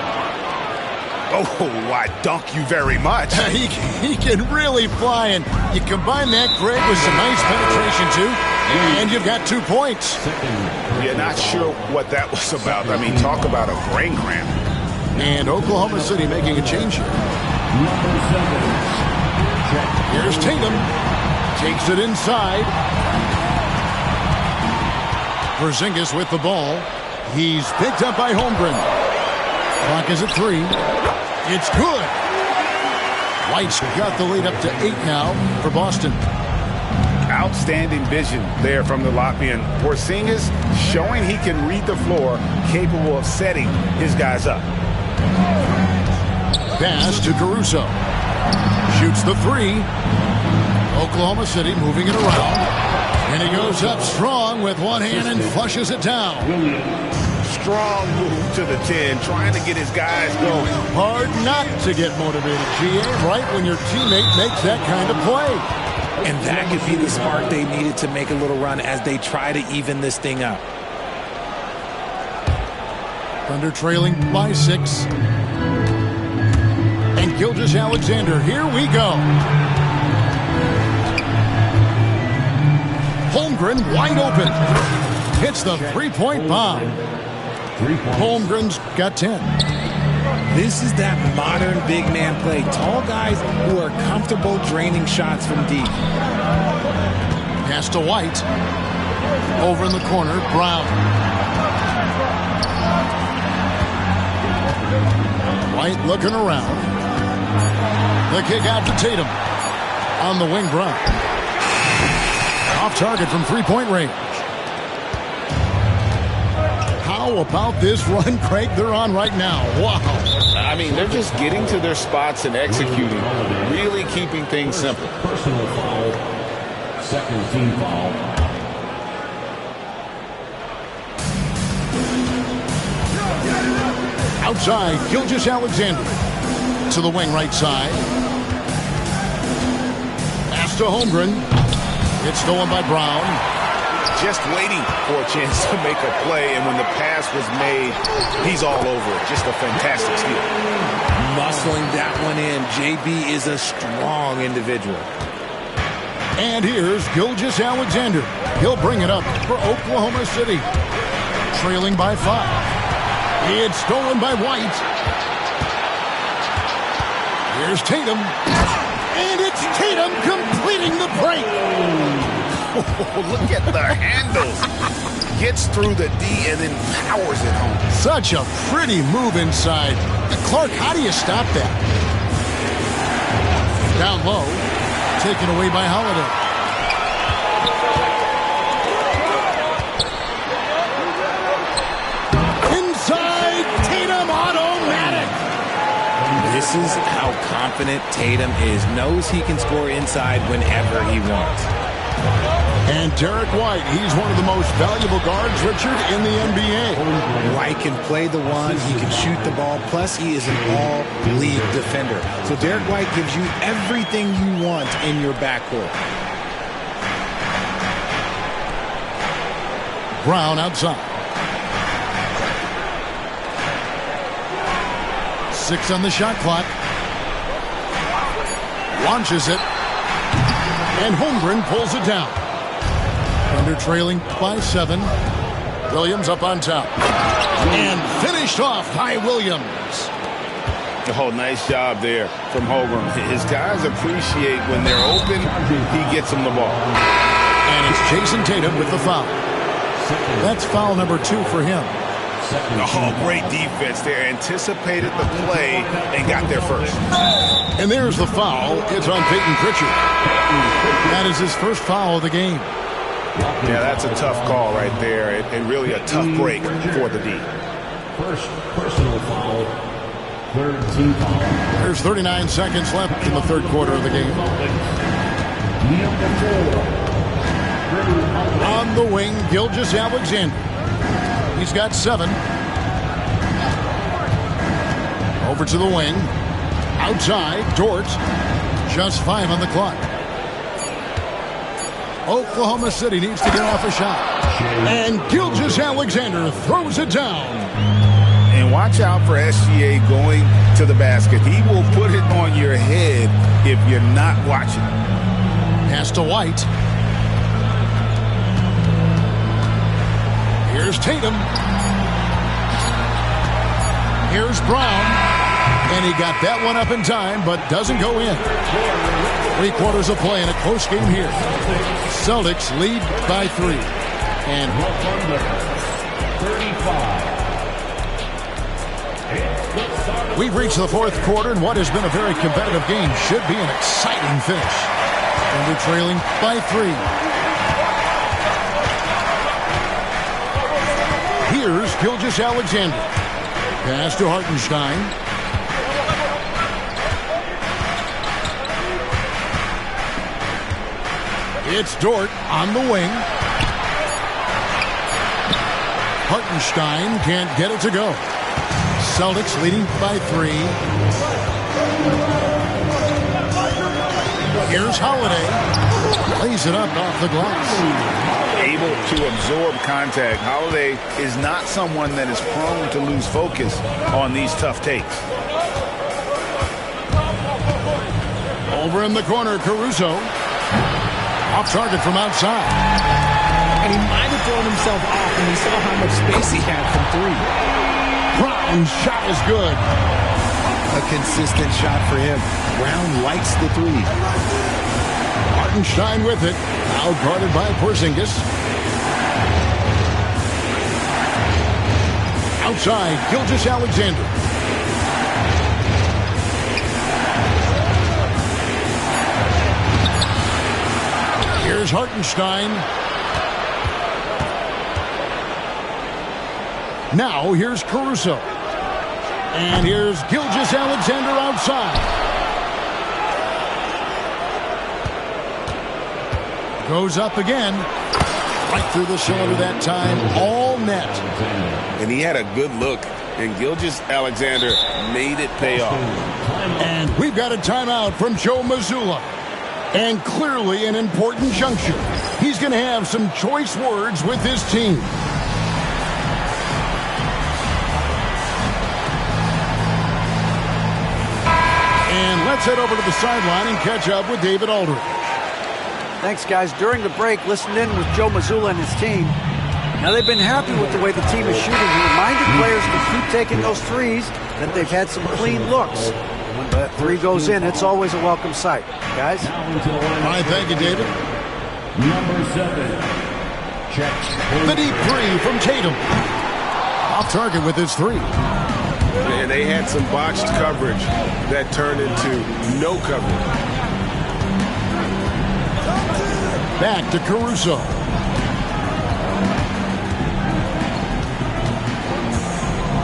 Oh, I dunk you very much. He can really fly, and you combine that, Greg, with some nice penetration, too, and you've got 2 points. You're not sure what that was about. I mean, talk about a brain cramp. And Oklahoma City making a change here. Number 7. Here's Tatum. Takes it inside. Porzingis with the ball. He's picked up by Holmgren. Clock is at 3. It's good. White's got the lead up to 8 now for Boston. Outstanding vision there from the Latvian. Porzingis showing he can read the floor, capable of setting his guys up. Pass to Caruso. Shoots the 3. Oklahoma City moving it around. And he goes up strong with one hand and flushes it down. Strong move to the 10, trying to get his guys going. Hard not to get motivated, GA, right when your teammate makes that kind of play. And that could be the spark they needed to make a little run as they try to even this thing up. Thunder trailing by 6. And Gilgeous-Alexander, here we go. Holmgren wide open. Hits the three-point bomb. Holmgren's got 10. This is that modern big man play. Tall guys who are comfortable draining shots from deep. Pass to White. Over in the corner, Brown. White looking around. The kick out to Tatum. On the wing, Brown. Off target from three-point range. How about this run, Craig, they're on right now? Wow. I mean, they're just getting to their spots and executing, really keeping things simple. Personal foul. Second team foul. Outside, Gilgeous-Alexander. To the wing right side. Pass to Holmgren. It's stolen by Brown. Just waiting for a chance to make a play, and when the pass was made, he's all over it. Just a fantastic steal. Muscling that one in. JB is a strong individual. And here's Gilgeous-Alexander. He'll bring it up for Oklahoma City. Trailing by 5. It's stolen by White. Here's Tatum. And it's Tatum completing the break. Oh, look at the handles. Gets through the D and then powers it home. Such a pretty move inside. Clark, how do you stop that? Down low. Taken away by Holiday. Inside, Tatum automatic. This is how confident Tatum is. Knows he can score inside whenever he wants. And Derek White, he's one of the most valuable guards, Richard, in the NBA. White can play the one, he can shoot the ball, plus he is an all-league defender. So Derek White gives you everything you want in your backcourt. Brown outside. 6 on the shot clock. Launches it. And Holmgren pulls it down. Thunder trailing by 7. Williams up on top. And finished off by Williams. Oh, nice job there from Holmgren. His guys appreciate when they're open, he gets them the ball. And it's Jason Tatum with the foul. That's foul number 2 for him. Oh, great defense there. Anticipated the play and got there first. And there's the foul. It's on Peyton Pritchard. That is his first foul of the game. Yeah, that's a tough call right there, and really a tough break for the D. First personal foul. Third team foul. There's 39 seconds left in the third quarter of the game. On the wing, Gilgeous-Alexander. He's got 7. Over to the wing. Outside, Dort. Just 5 on the clock. Oklahoma City needs to get off a shot. And Gilgeous-Alexander throws it down. And watch out for SGA going to the basket. He will put it on your head if you're not watching. Pass to White. Here's Tatum. Here's Brown. And he got that one up in time, but doesn't go in. 3 quarters of play in a close game here. Celtics lead by 3. And 35. we've reached the fourth quarter, and what has been a very competitive game should be an exciting finish. And we're trailing by 3. Here's Gilgeous-Alexander. Pass to Hartenstein. It's Dort on the wing. Hartenstein can't get it to go. Celtics leading by 3. Here's Holiday. Lays it up off the glass. Able to absorb contact. Holiday is not someone that is prone to lose focus on these tough takes. Over in the corner, Caruso. Off target from outside. And he might have thrown himself off when he saw how much space he had from three. Brown's shot is good. A consistent shot for him. Brown likes the three. Hartenstein with it. Now guarded by Porzingis. Outside, Gilgeous-Alexander. Here's Hartenstein. Now here's Caruso. And here's Gilgeous-Alexander outside. Goes up again. Right through the shoulder that time. All net. And he had a good look. And Gilgeous-Alexander made it pay off. And we've got a timeout from Joe Mazzulla. And clearly an important juncture. He's going to have some choice words with his team. And let's head over to the sideline and catch up with David Aldridge. Thanks, guys. During the break, listened in with Joe Mazzulla and his team. Now, they've been happy with the way the team is shooting. He reminded players to keep taking those threes, that they've had some clean looks. When that three goes in, it's always a welcome sight. Guys? All right, thank you, David. Number 7. Check. The deep three from Tatum. Off target with his three. And they had some botched coverage that turned into no coverage. Back to Caruso.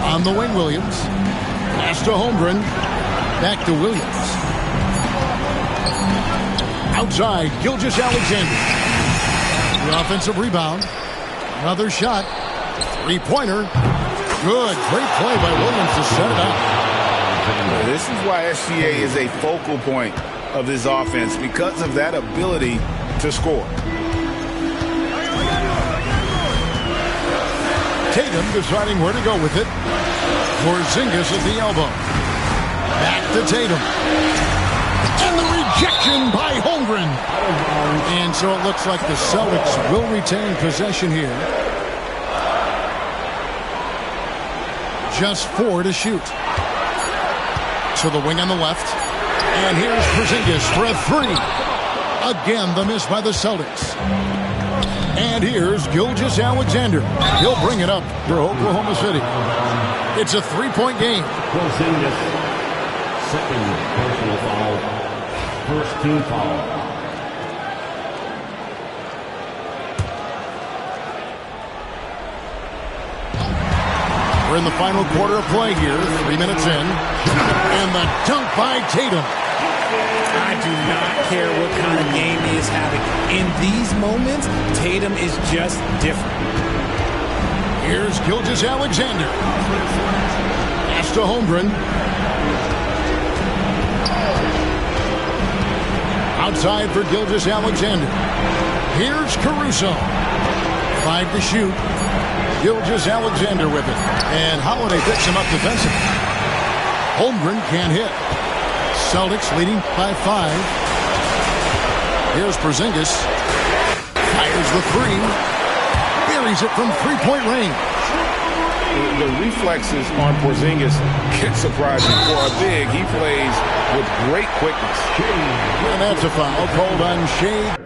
On the wing, Williams. Pass to Holmgren. Back to Williams. Outside, Gilgeous-Alexander. The offensive rebound. Another shot. Three-pointer. Good. Great play by Williams to set it up. This is why SGA is a focal point of this offense, because of that ability to score. Tatum deciding where to go with it. Porzingis at the elbow. Back to Tatum. And the rejection by Holmgren. And so it looks like the Celtics will retain possession here. Just 4 to shoot. To the wing on the left. And here's Porzingis for a three. Again, the miss by the Celtics. And here's Gilgeous-Alexander. He'll bring it up for Oklahoma City. It's a three-point game. Porzingis, second personal foul, first team foul. We're in the final quarter of play here, 3 minutes in. And the dunk by Tatum. I do not care what kind of game he is having. In these moments, Tatum is just different. Here's Gilgeous-Alexander. Pass to Holmgren. Outside for Gilgeous-Alexander. Here's Caruso. 5 to shoot. Gilgeous-Alexander with it. And Holiday picks him up defensively. Holmgren can't hit. Celtics leading by 5. Here's Porzingis. Fires the three. Buries it from three-point range. The reflexes on Porzingis can surprise you. For a big, he plays with great quickness. And that's a foul called on Shea.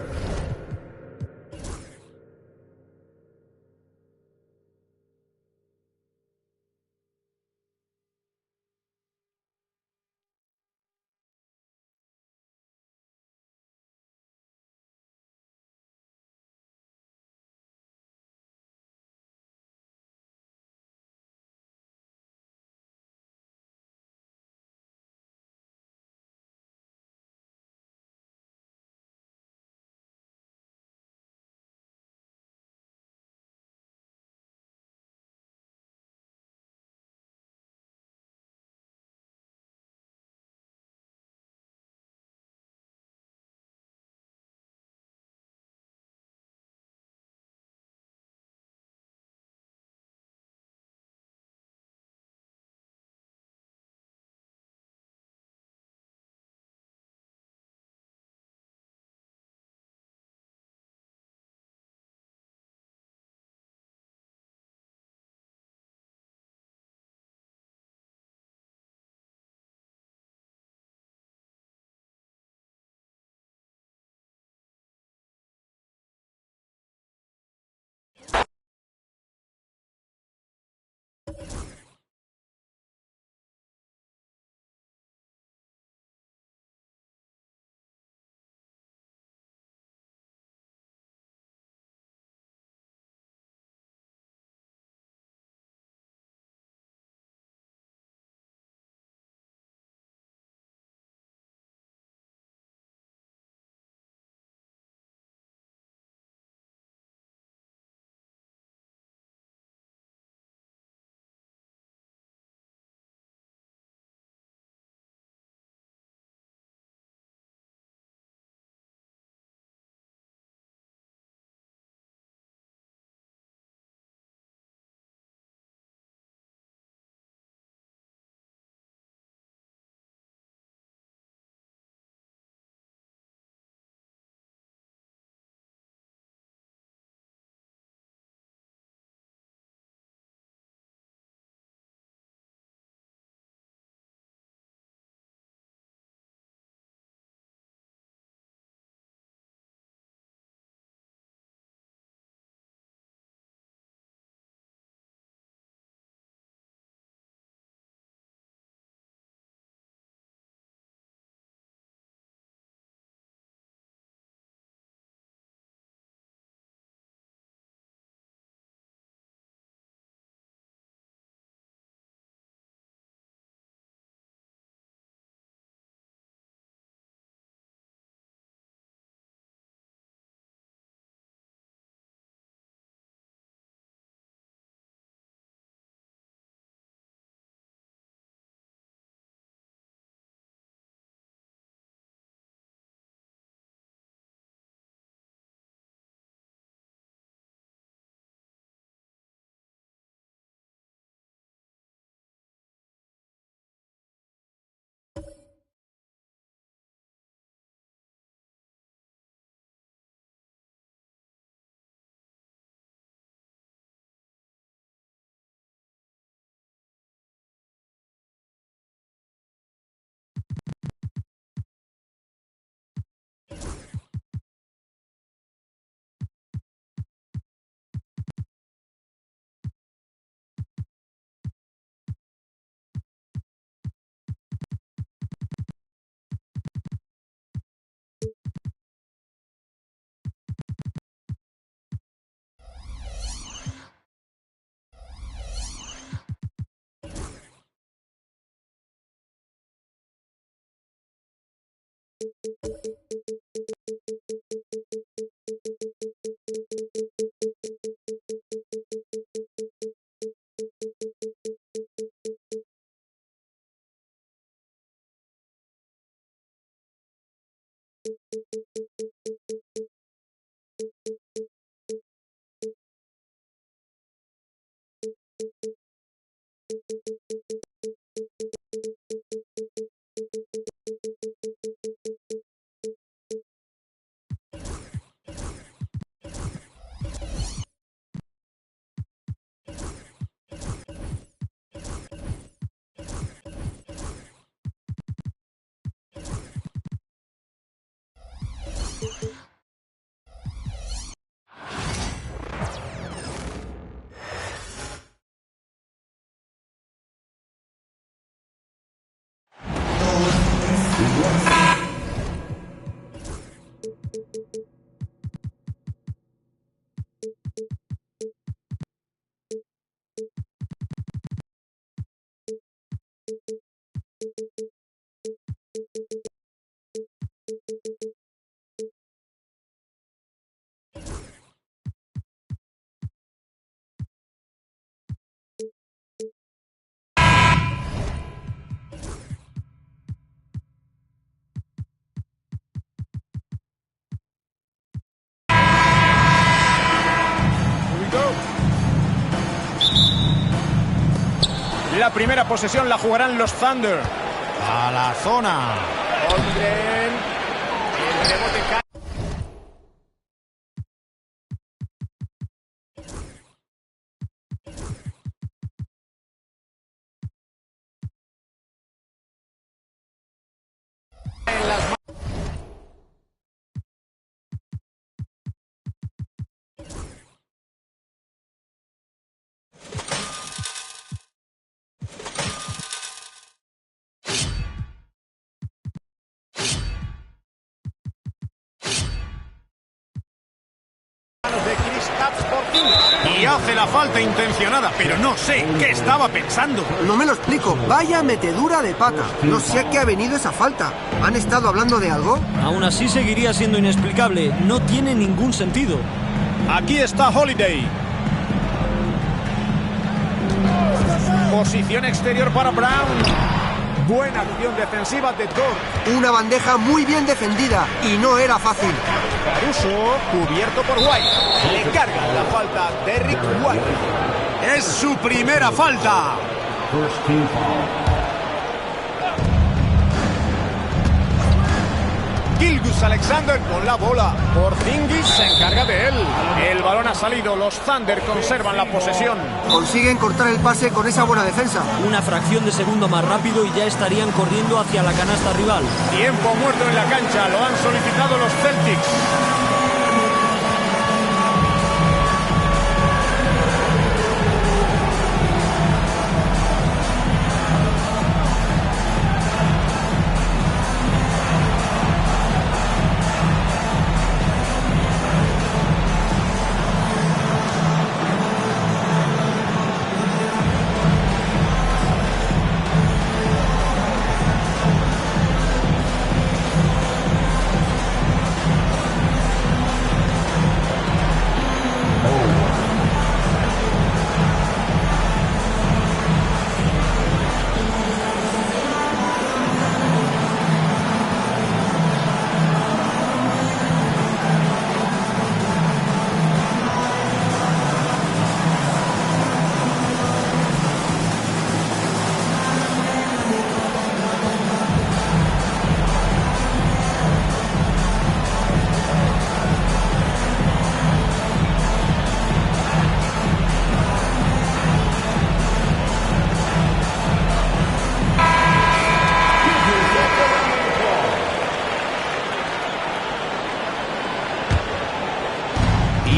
La primera posesión la jugarán los Thunder. A la zona. Holmgren. El rebote cae. En las manos. Y hace la falta intencionada, pero no sé qué estaba pensando. No me lo explico. Vaya metedura de pata. No sé a qué ha venido esa falta. ¿Han estado hablando de algo? Aún así seguiría siendo inexplicable. No tiene ningún sentido. Aquí está Holiday. Posición exterior para Brown. Buena acción defensiva de Dort. Una bandeja muy bien defendida y no era fácil. Caruso, cubierto por White. Le carga la falta Derrick White. Es su primera falta. First team foul. Gilgeous Alexander con la bola. Porzingis se encarga de él. El balón ha salido. Los Thunder conservan la posesión. Consiguen cortar el pase con esa buena defensa. Una fracción de segundo más rápido y ya estarían corriendo hacia la canasta rival. Tiempo muerto en la cancha. Lo han solicitado los Celtics.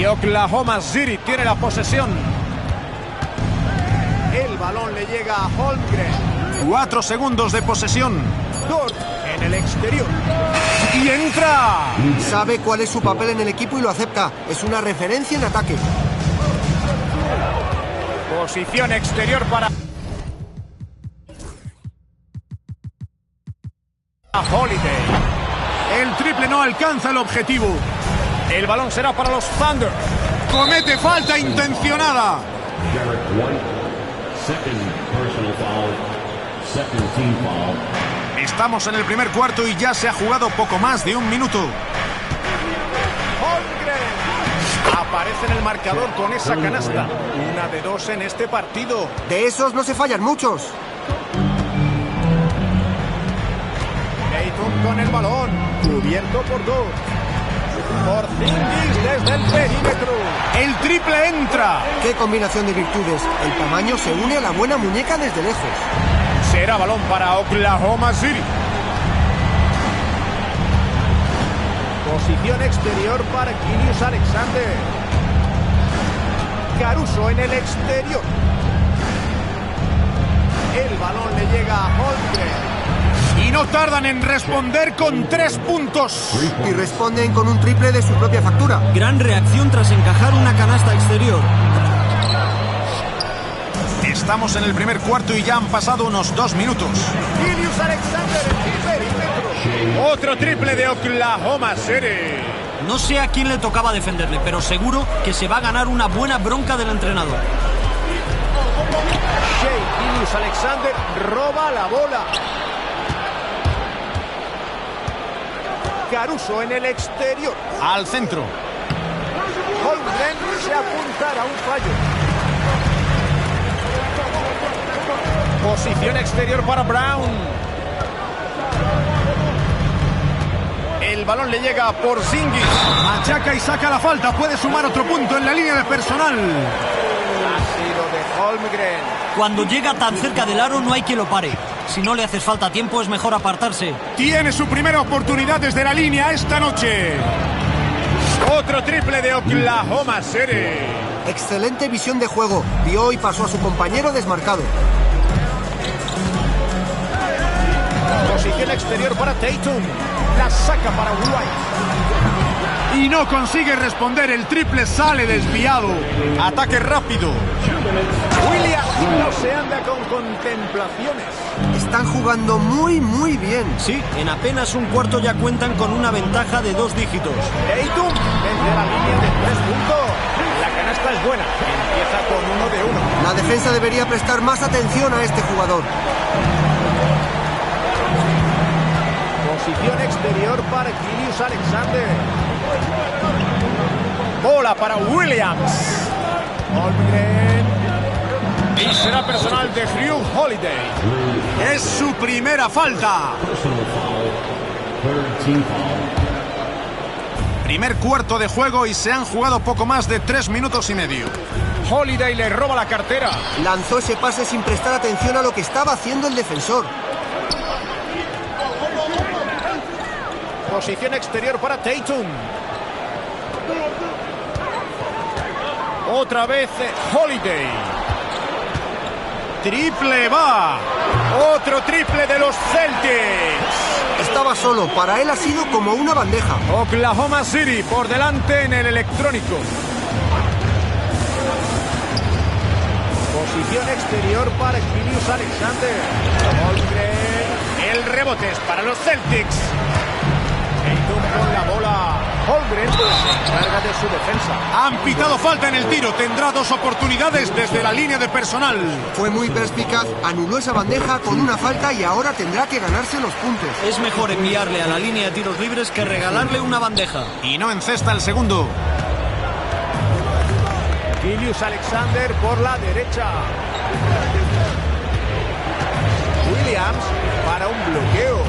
Oklahoma City tiene la posesión. El balón le llega a Holmgren. 4 segundos de posesión. Dort en el exterior. ¡Y entra! Sabe cuál es su papel en el equipo y lo acepta. Es una referencia en ataque. Posición exterior para Holiday. El triple no alcanza el objetivo. El balón será para los Thunder. Comete falta intencionada. Derrick White, second personal foul, second team foul. Estamos en el primer cuarto y ya se ha jugado poco más de un minuto. Holmgren. Aparece en el marcador con esa canasta. 1 de 2 en este partido. De esos no se fallan muchos. Tatum con el balón. Cubierto por 2. Porzingis desde el perímetro. El triple entra. Qué combinación de virtudes. El tamaño se une a la buena muñeca desde lejos. Será balón para Oklahoma City. Posición exterior para Gilius Alexander. Caruso en el exterior. El balón le llega a Holmgren. Y no tardan en responder con 3 puntos. Y responden con un triple de su propia factura. Gran reacción tras encajar una canasta exterior. Estamos en el primer cuarto y ya han pasado unos 2 minutos. Gilius Alexander en el perímetro. Otro triple de Oklahoma City. No sé a quién le tocaba defenderle, pero seguro que se va a ganar una buena bronca del entrenador. Gilius Alexander roba la bola. Caruso en el exterior. Al centro. Holmgren se apuntará a un fallo. Posición exterior para Brown. El balón le llega a Porzingis. Machaca y saca la falta. Puede sumar otro punto en la línea de personal. Ha sido de Holmgren. Cuando llega tan cerca del aro no hay quien lo pare. Si no le haces falta tiempo es mejor apartarse. Tiene su primera oportunidad desde la línea esta noche. Otro triple de Oklahoma City. Excelente visión de juego. Vio y pasó a su compañero desmarcado. Posición exterior para Tatum. La saca para White. Y no consigue responder. El triple sale desviado. Ataque rápido. Williams no se anda con contemplaciones. Están jugando muy bien. Sí, en apenas un cuarto ya cuentan con una ventaja de 2 dígitos. Tatum desde la línea de 3 puntos. La canasta es buena. Empieza con 1 de 1. La defensa debería prestar más atención a este jugador. Posición exterior para Gilius Alexander. Bola para Williams. Holmgren. Y será personal de Jrue Holiday. Es su primera falta. Primer cuarto de juego y se han jugado poco más de 3 minutos y medio. Holiday le roba la cartera. Lanzó ese pase sin prestar atención a lo que estaba haciendo el defensor. Posición exterior para Tatum. Otra vez Holiday. Triple va. Otro triple de los Celtics. Estaba solo. Para él ha sido como una bandeja. Oklahoma City por delante en el electrónico. Posición exterior para Gilius Alexander. Holmgren. El rebote es para los Celtics. Con la bola. Holmgren se encarga de su defensa. Han pitado falta en el tiro. Tendrá 2 oportunidades desde la línea de personal. Fue muy perspicaz. Anuló esa bandeja con una falta y ahora tendrá que ganarse los puntos. Es mejor enviarle a la línea de tiros libres que regalarle una bandeja. Y no encesta el segundo. Gilius Alexander por la derecha. Williams para un bloqueo.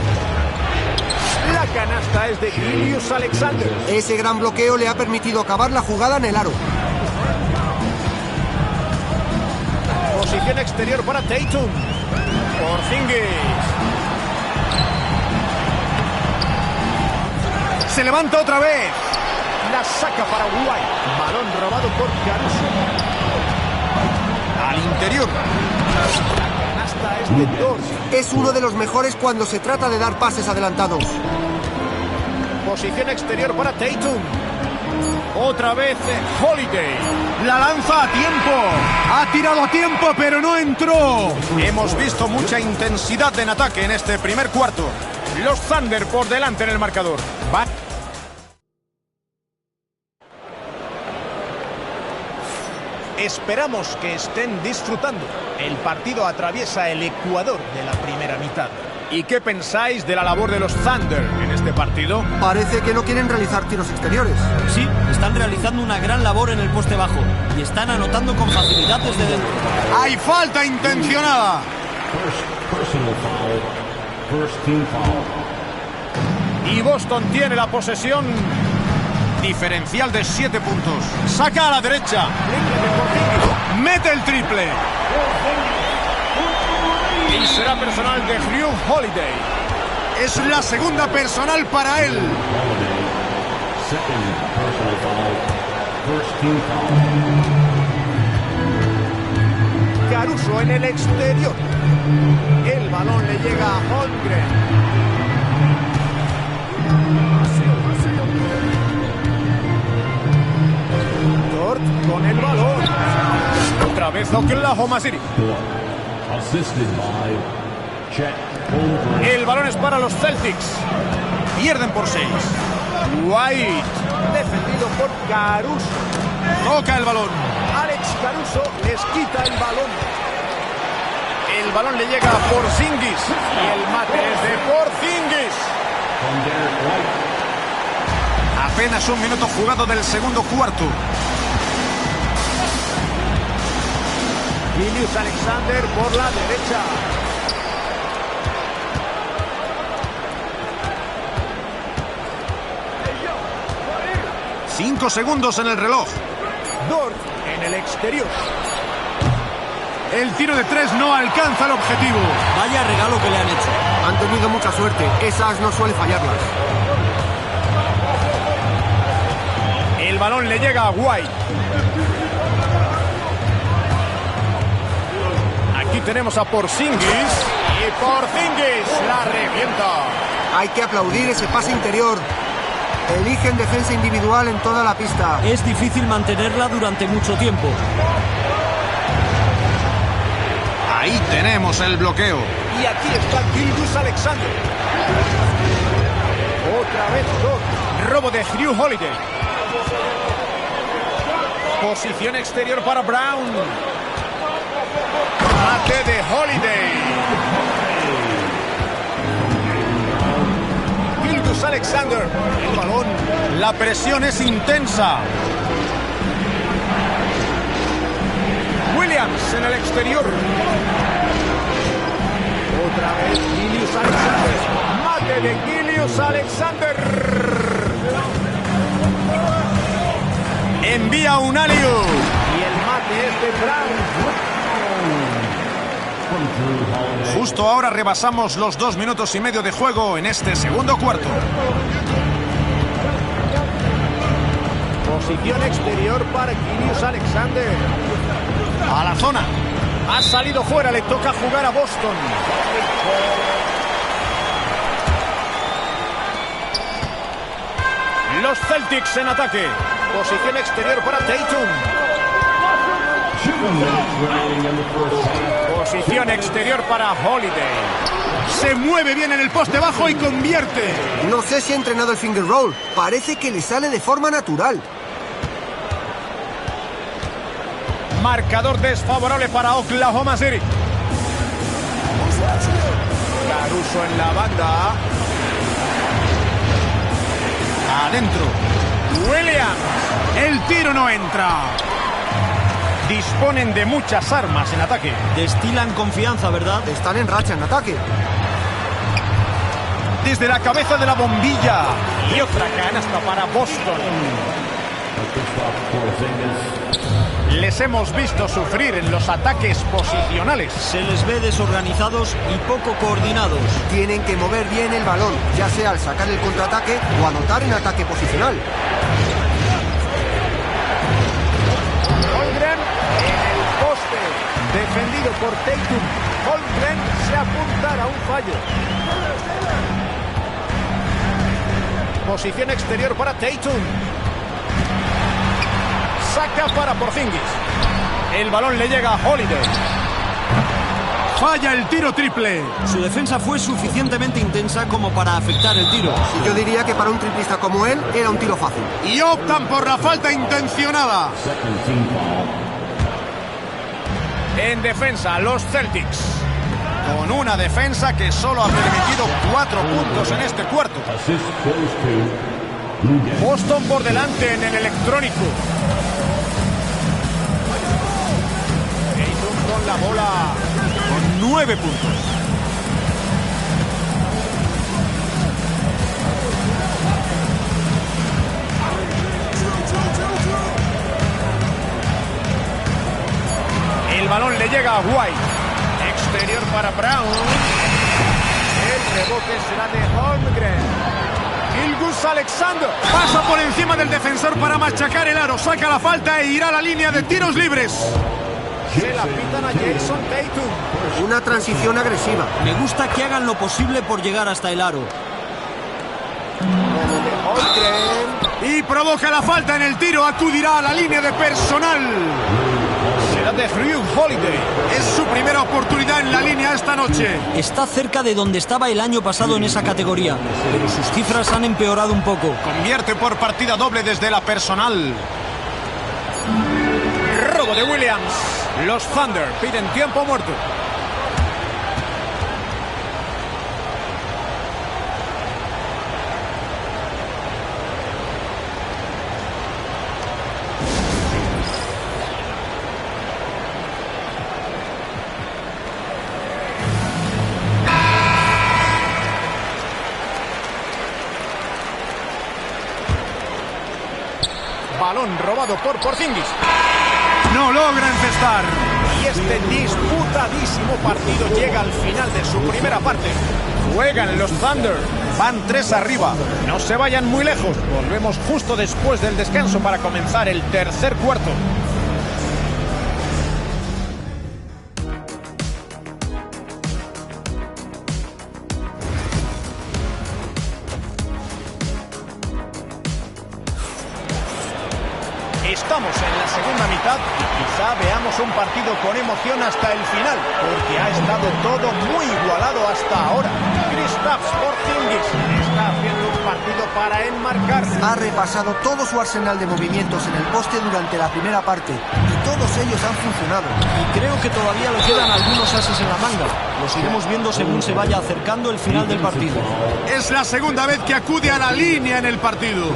La canasta es de Gilius Alexander. Ese gran bloqueo le ha permitido acabar la jugada en el aro. Posición exterior para Tatum. Porzingis. Se levanta otra vez. La saca para White. Balón robado por Caruso. Al interior. La canasta es de 2. Es uno de los mejores cuando se trata de dar pases adelantados. Posición exterior para Tatum. Otra vez Holiday. La lanza a tiempo. Ha tirado a tiempo, pero no entró. Hemos visto mucha intensidad en ataque en este primer cuarto. Los Thunder por delante en el marcador. Esperamos que estén disfrutando. El partido atraviesa el ecuador de la primera mitad. ¿Y qué pensáis de la labor de los Thunder en este este partido? Parece que no quieren realizar tiros exteriores. Sí, están realizando una gran labor en el poste bajo y están anotando con facilidad desde dentro. ¡Hay falta intencionada! First team foul. Y Boston tiene la posesión. Diferencial de 7 puntos. Saca a la derecha. Mete el triple. Y será personal de Jrue Holiday. Es la segunda personal para él. Second personal foul. First team foul. Caruso en el exterior. El balón le llega a Holmgren. Dort con el balón. Otra vez Oklahoma City. Assisted by Chet Holmgren. El balón es para los Celtics. Pierden por 6. White. Defendido por Caruso. Toca el balón. Alex Caruso les quita el balón. El balón le llega a Porzingis. Y el mate es de Porzingis. Apenas un minuto jugado del segundo cuarto. Julius Alexander por la derecha. Cinco segundos en el reloj. Dort en el exterior. El tiro de 3 no alcanza el objetivo. Vaya regalo que le han hecho. Han tenido mucha suerte. Esas no suele fallarlas. El balón le llega a White. Aquí tenemos a Porzingis. Y Porzingis la revienta. Hay que aplaudir ese pase interior. Eligen defensa individual en toda la pista. Es difícil mantenerla durante mucho tiempo. Ahí tenemos el bloqueo. Y aquí está Julius Alexander. Otra vez Dort. Robo de Jrue Holiday. Posición exterior para Brown. Mate de Holiday. Julius Alexander. El balón. La presión es intensa. Williams en el exterior. Otra vez Julius Alexander. Mate de Julius Alexander. Envía un alley-oop. Y el mate es de Brown. Justo ahora rebasamos los 2 minutos y medio de juego en este segundo cuarto. Posición exterior para Julius Alexander. A la zona. Ha salido fuera, le toca jugar a Boston. Los Celtics en ataque. Posición exterior para Tatum. Posición exterior para Holiday. Se mueve bien en el poste bajo y convierte. No sé si ha entrenado el finger roll. Parece que le sale de forma natural. Marcador desfavorable para Oklahoma City. Caruso en la banda. Adentro. Williams. El tiro no entra. Disponen de muchas armas en ataque. Destilan confianza, ¿verdad? Están en racha en ataque. Desde la cabeza de la bombilla. Y otra canasta para Boston. Les hemos visto sufrir en los ataques posicionales. Se les ve desorganizados y poco coordinados. Tienen que mover bien el balón, ya sea al sacar el contraataque o anotar en ataque posicional. Holmgren en el poste. Defendido por Tatum. Holmgren se apuntará a un fallo. Posición exterior para Tatum. Saca para Porzingis. El balón le llega a Holiday. Falla el tiro triple. Su defensa fue suficientemente intensa como para afectar el tiro. Yo diría que para un triplista como él era un tiro fácil. Y optan por la falta intencionada. En defensa, los Celtics. con una defensa que solo ha permitido 4 puntos en este cuarto. Boston por delante en el electrónico. Tatum con la bola con 9 puntos. El balón le llega a White. Exterior para Brown. El rebote será de Holmgren. Gilgeous Alexander pasa por encima del defensor para machacar el aro. Saca la falta e irá a la línea de tiros libres. Se la pitan a Jason Tatum. Una transición agresiva. Me gusta que hagan lo posible por llegar hasta el aro. Y provoca la falta en el tiro. Acudirá a la línea de personal. Será de Firee Holiday. Es su primera oportunidad en la línea esta noche. Está cerca de donde estaba el año pasado en esa categoría, pero sus cifras han empeorado un poco. Convierte por partida doble desde la personal. Robo de Williams. Los Thunder piden tiempo muerto. Balón robado por Porzingis. No logra encestar. Y este disputadísimo partido llega al final de su primera parte. Juegan los Thunder. Van 3 arriba. No se vayan muy lejos. Volvemos justo después del descanso para comenzar el tercer cuarto. Estamos en la segunda mitad y quizá veamos un partido con emoción hasta el final, porque ha estado todo muy igualado hasta ahora. Kristaps Porzingis está haciendo un partido para enmarcar. Ha repasado todo su arsenal de movimientos en el poste durante la primera parte y todos ellos han funcionado. Y creo que todavía le quedan algunos ases en la manga. Los iremos viendo según se vaya acercando el final del partido. Es la segunda vez que acude a la línea en el partido.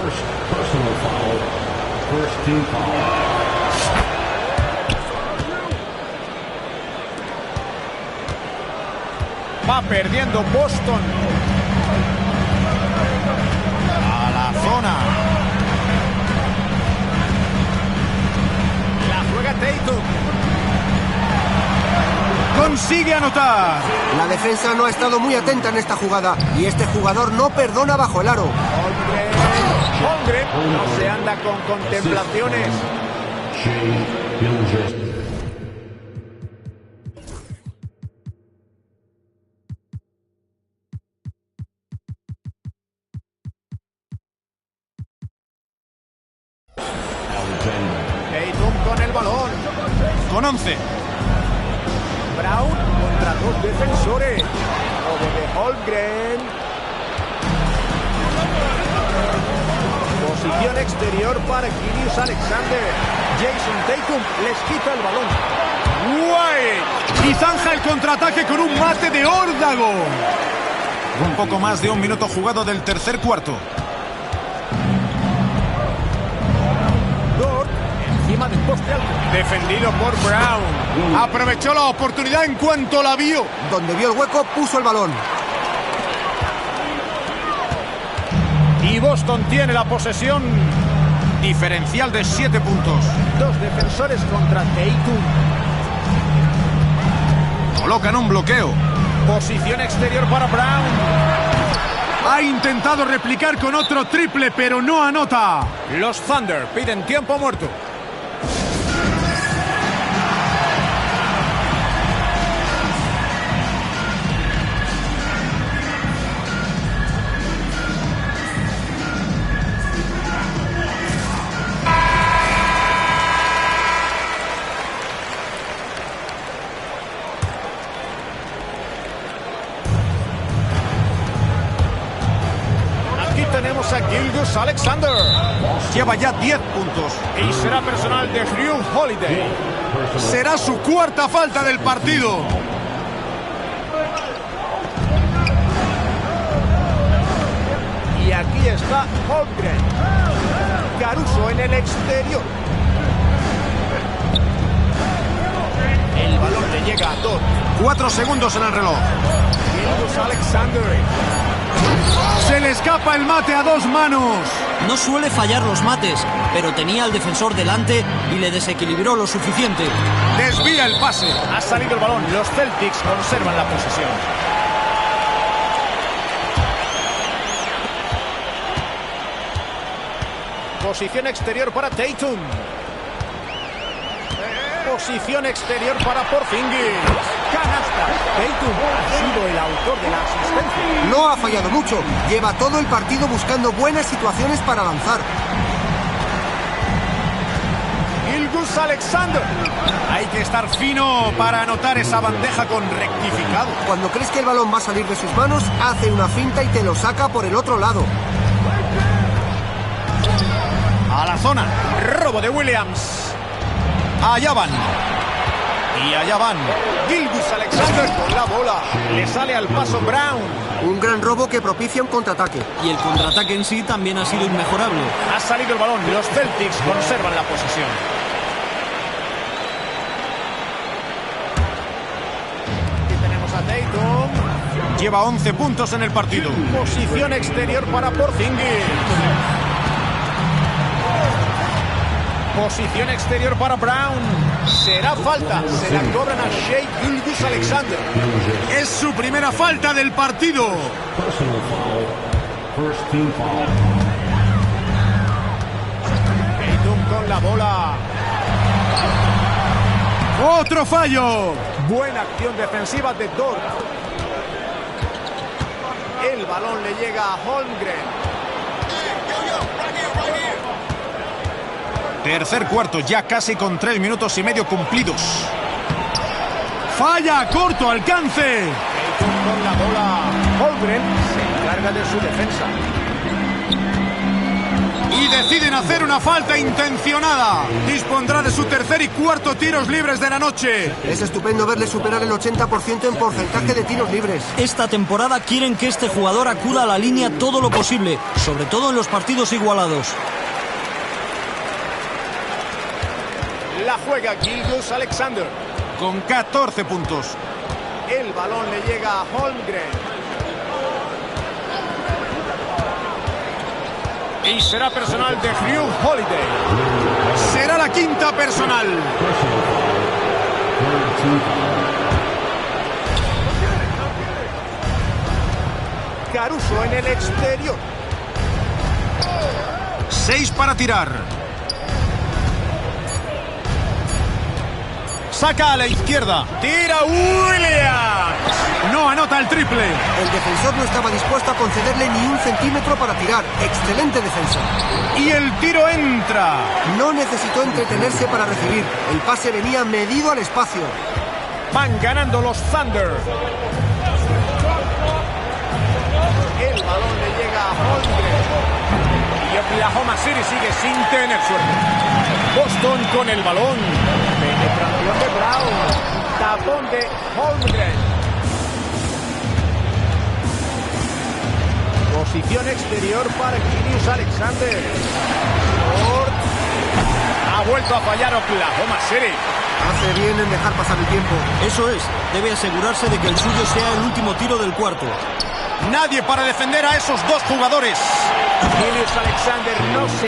Va perdiendo Boston. A la zona. La juega Tatum. Consigue anotar. La defensa no ha estado muy atenta en esta jugada y este jugador no perdona bajo el aro. Holmgren no se anda con contemplaciones. Tatum con el balón. Con 11. Brown contra 2 defensores. Robo de Holmgren. Posición exterior para Gilgeous Alexander. Jason Tatum les quita el balón. White. Y zanja el contraataque con un mate de órdago. Un poco más de 1 minuto jugado del tercer cuarto. Dort encima del poste alto. Defendido por Brown. Aprovechó la oportunidad en cuanto la vio. Donde vio el hueco puso el balón. Y Boston tiene la posesión. Diferencial de 7 puntos. 2 defensores contra Tatum. Colocan un bloqueo. Posición exterior para Brown. Ha intentado replicar con otro triple, pero no anota. Los Thunder piden tiempo muerto. Tenemos a Gilgeous Alexander. Lleva ya 10 puntos. Y será personal de Firee Holiday. Será su 4ª falta del partido. llega Holmgren. Caruso en el exterior. El balón le llega a Todd. 4 segundos en el reloj. Alexander. Se le escapa el mate a 2 manos. No suele fallar los mates, pero tenía al defensor delante y le desequilibró lo suficiente. Desvía el pase. Ha salido el balón. Los Celtics conservan la posesión. Posición exterior para Tatum. Posición exterior para Porzingis. Canasta. Tatum ha sido el autor de la asistencia. No ha fallado mucho. Lleva todo el partido buscando buenas situaciones para lanzar. Alexander. Hay que estar fino para anotar esa bandeja con rectificado. Cuando crees que el balón va a salir de sus manos, hace una finta y te lo saca por el otro lado. A la zona. Robo de Williams. Allá van. Y allá van. Gilgeous Alexander con la bola. Le sale al paso Brown. Un gran robo que propicia un contraataque. Y el contraataque en sí también ha sido inmejorable. Ha salido el balón. Los Celtics conservan la posesión. Lleva 11 puntos en el partido. Posición exterior para Porzingis. Posición exterior para Brown. Será falta. Se la cobran a Shai Gilgeous Alexander. Es su primera falta del partido. Tatum con la bola. Otro fallo. Buena acción defensiva de Dort. El balón le llega a Holmgren. Tercer cuarto, ya casi con 3 minutos y medio cumplidos. Falla a corto alcance. Con la bola. Holmgren se encarga de su defensa. Y deciden hacer una falta intencionada. Dispondrá de su tercer y cuarto tiros libres de la noche. Es estupendo verle superar el 80% en porcentaje de tiros libres. Esta temporada quieren que este jugador acuda a la línea todo lo posible, sobre todo en los partidos igualados. La juega Gilgeous Alexander con 14 puntos. El balón le llega a Holmgren. Y será personal de Jrue Holiday. Será la quinta personal. Caruso en el exterior. 6 para tirar. Saca a la izquierda. Tira Williams. No anota el triple. El defensor no estaba dispuesto a concederle ni un centímetro para tirar. Excelente defensa. Y el tiro entra. No necesitó entretenerse para recibir. El pase venía medido al espacio. Van ganando los Thunder. El balón le llega a Holmgren. Y Oklahoma City sigue sin tener suerte. Boston con el balón. Penetración de Brown. Tapón de Holmgren. Posición exterior para Gilgeous Alexander. Ha vuelto a fallar Oklahoma City. Hace bien en dejar pasar el tiempo. Eso es. Debe asegurarse de que el suyo sea el último tiro del cuarto. Nadie para defender a esos dos jugadores. Gilgeous Alexander no se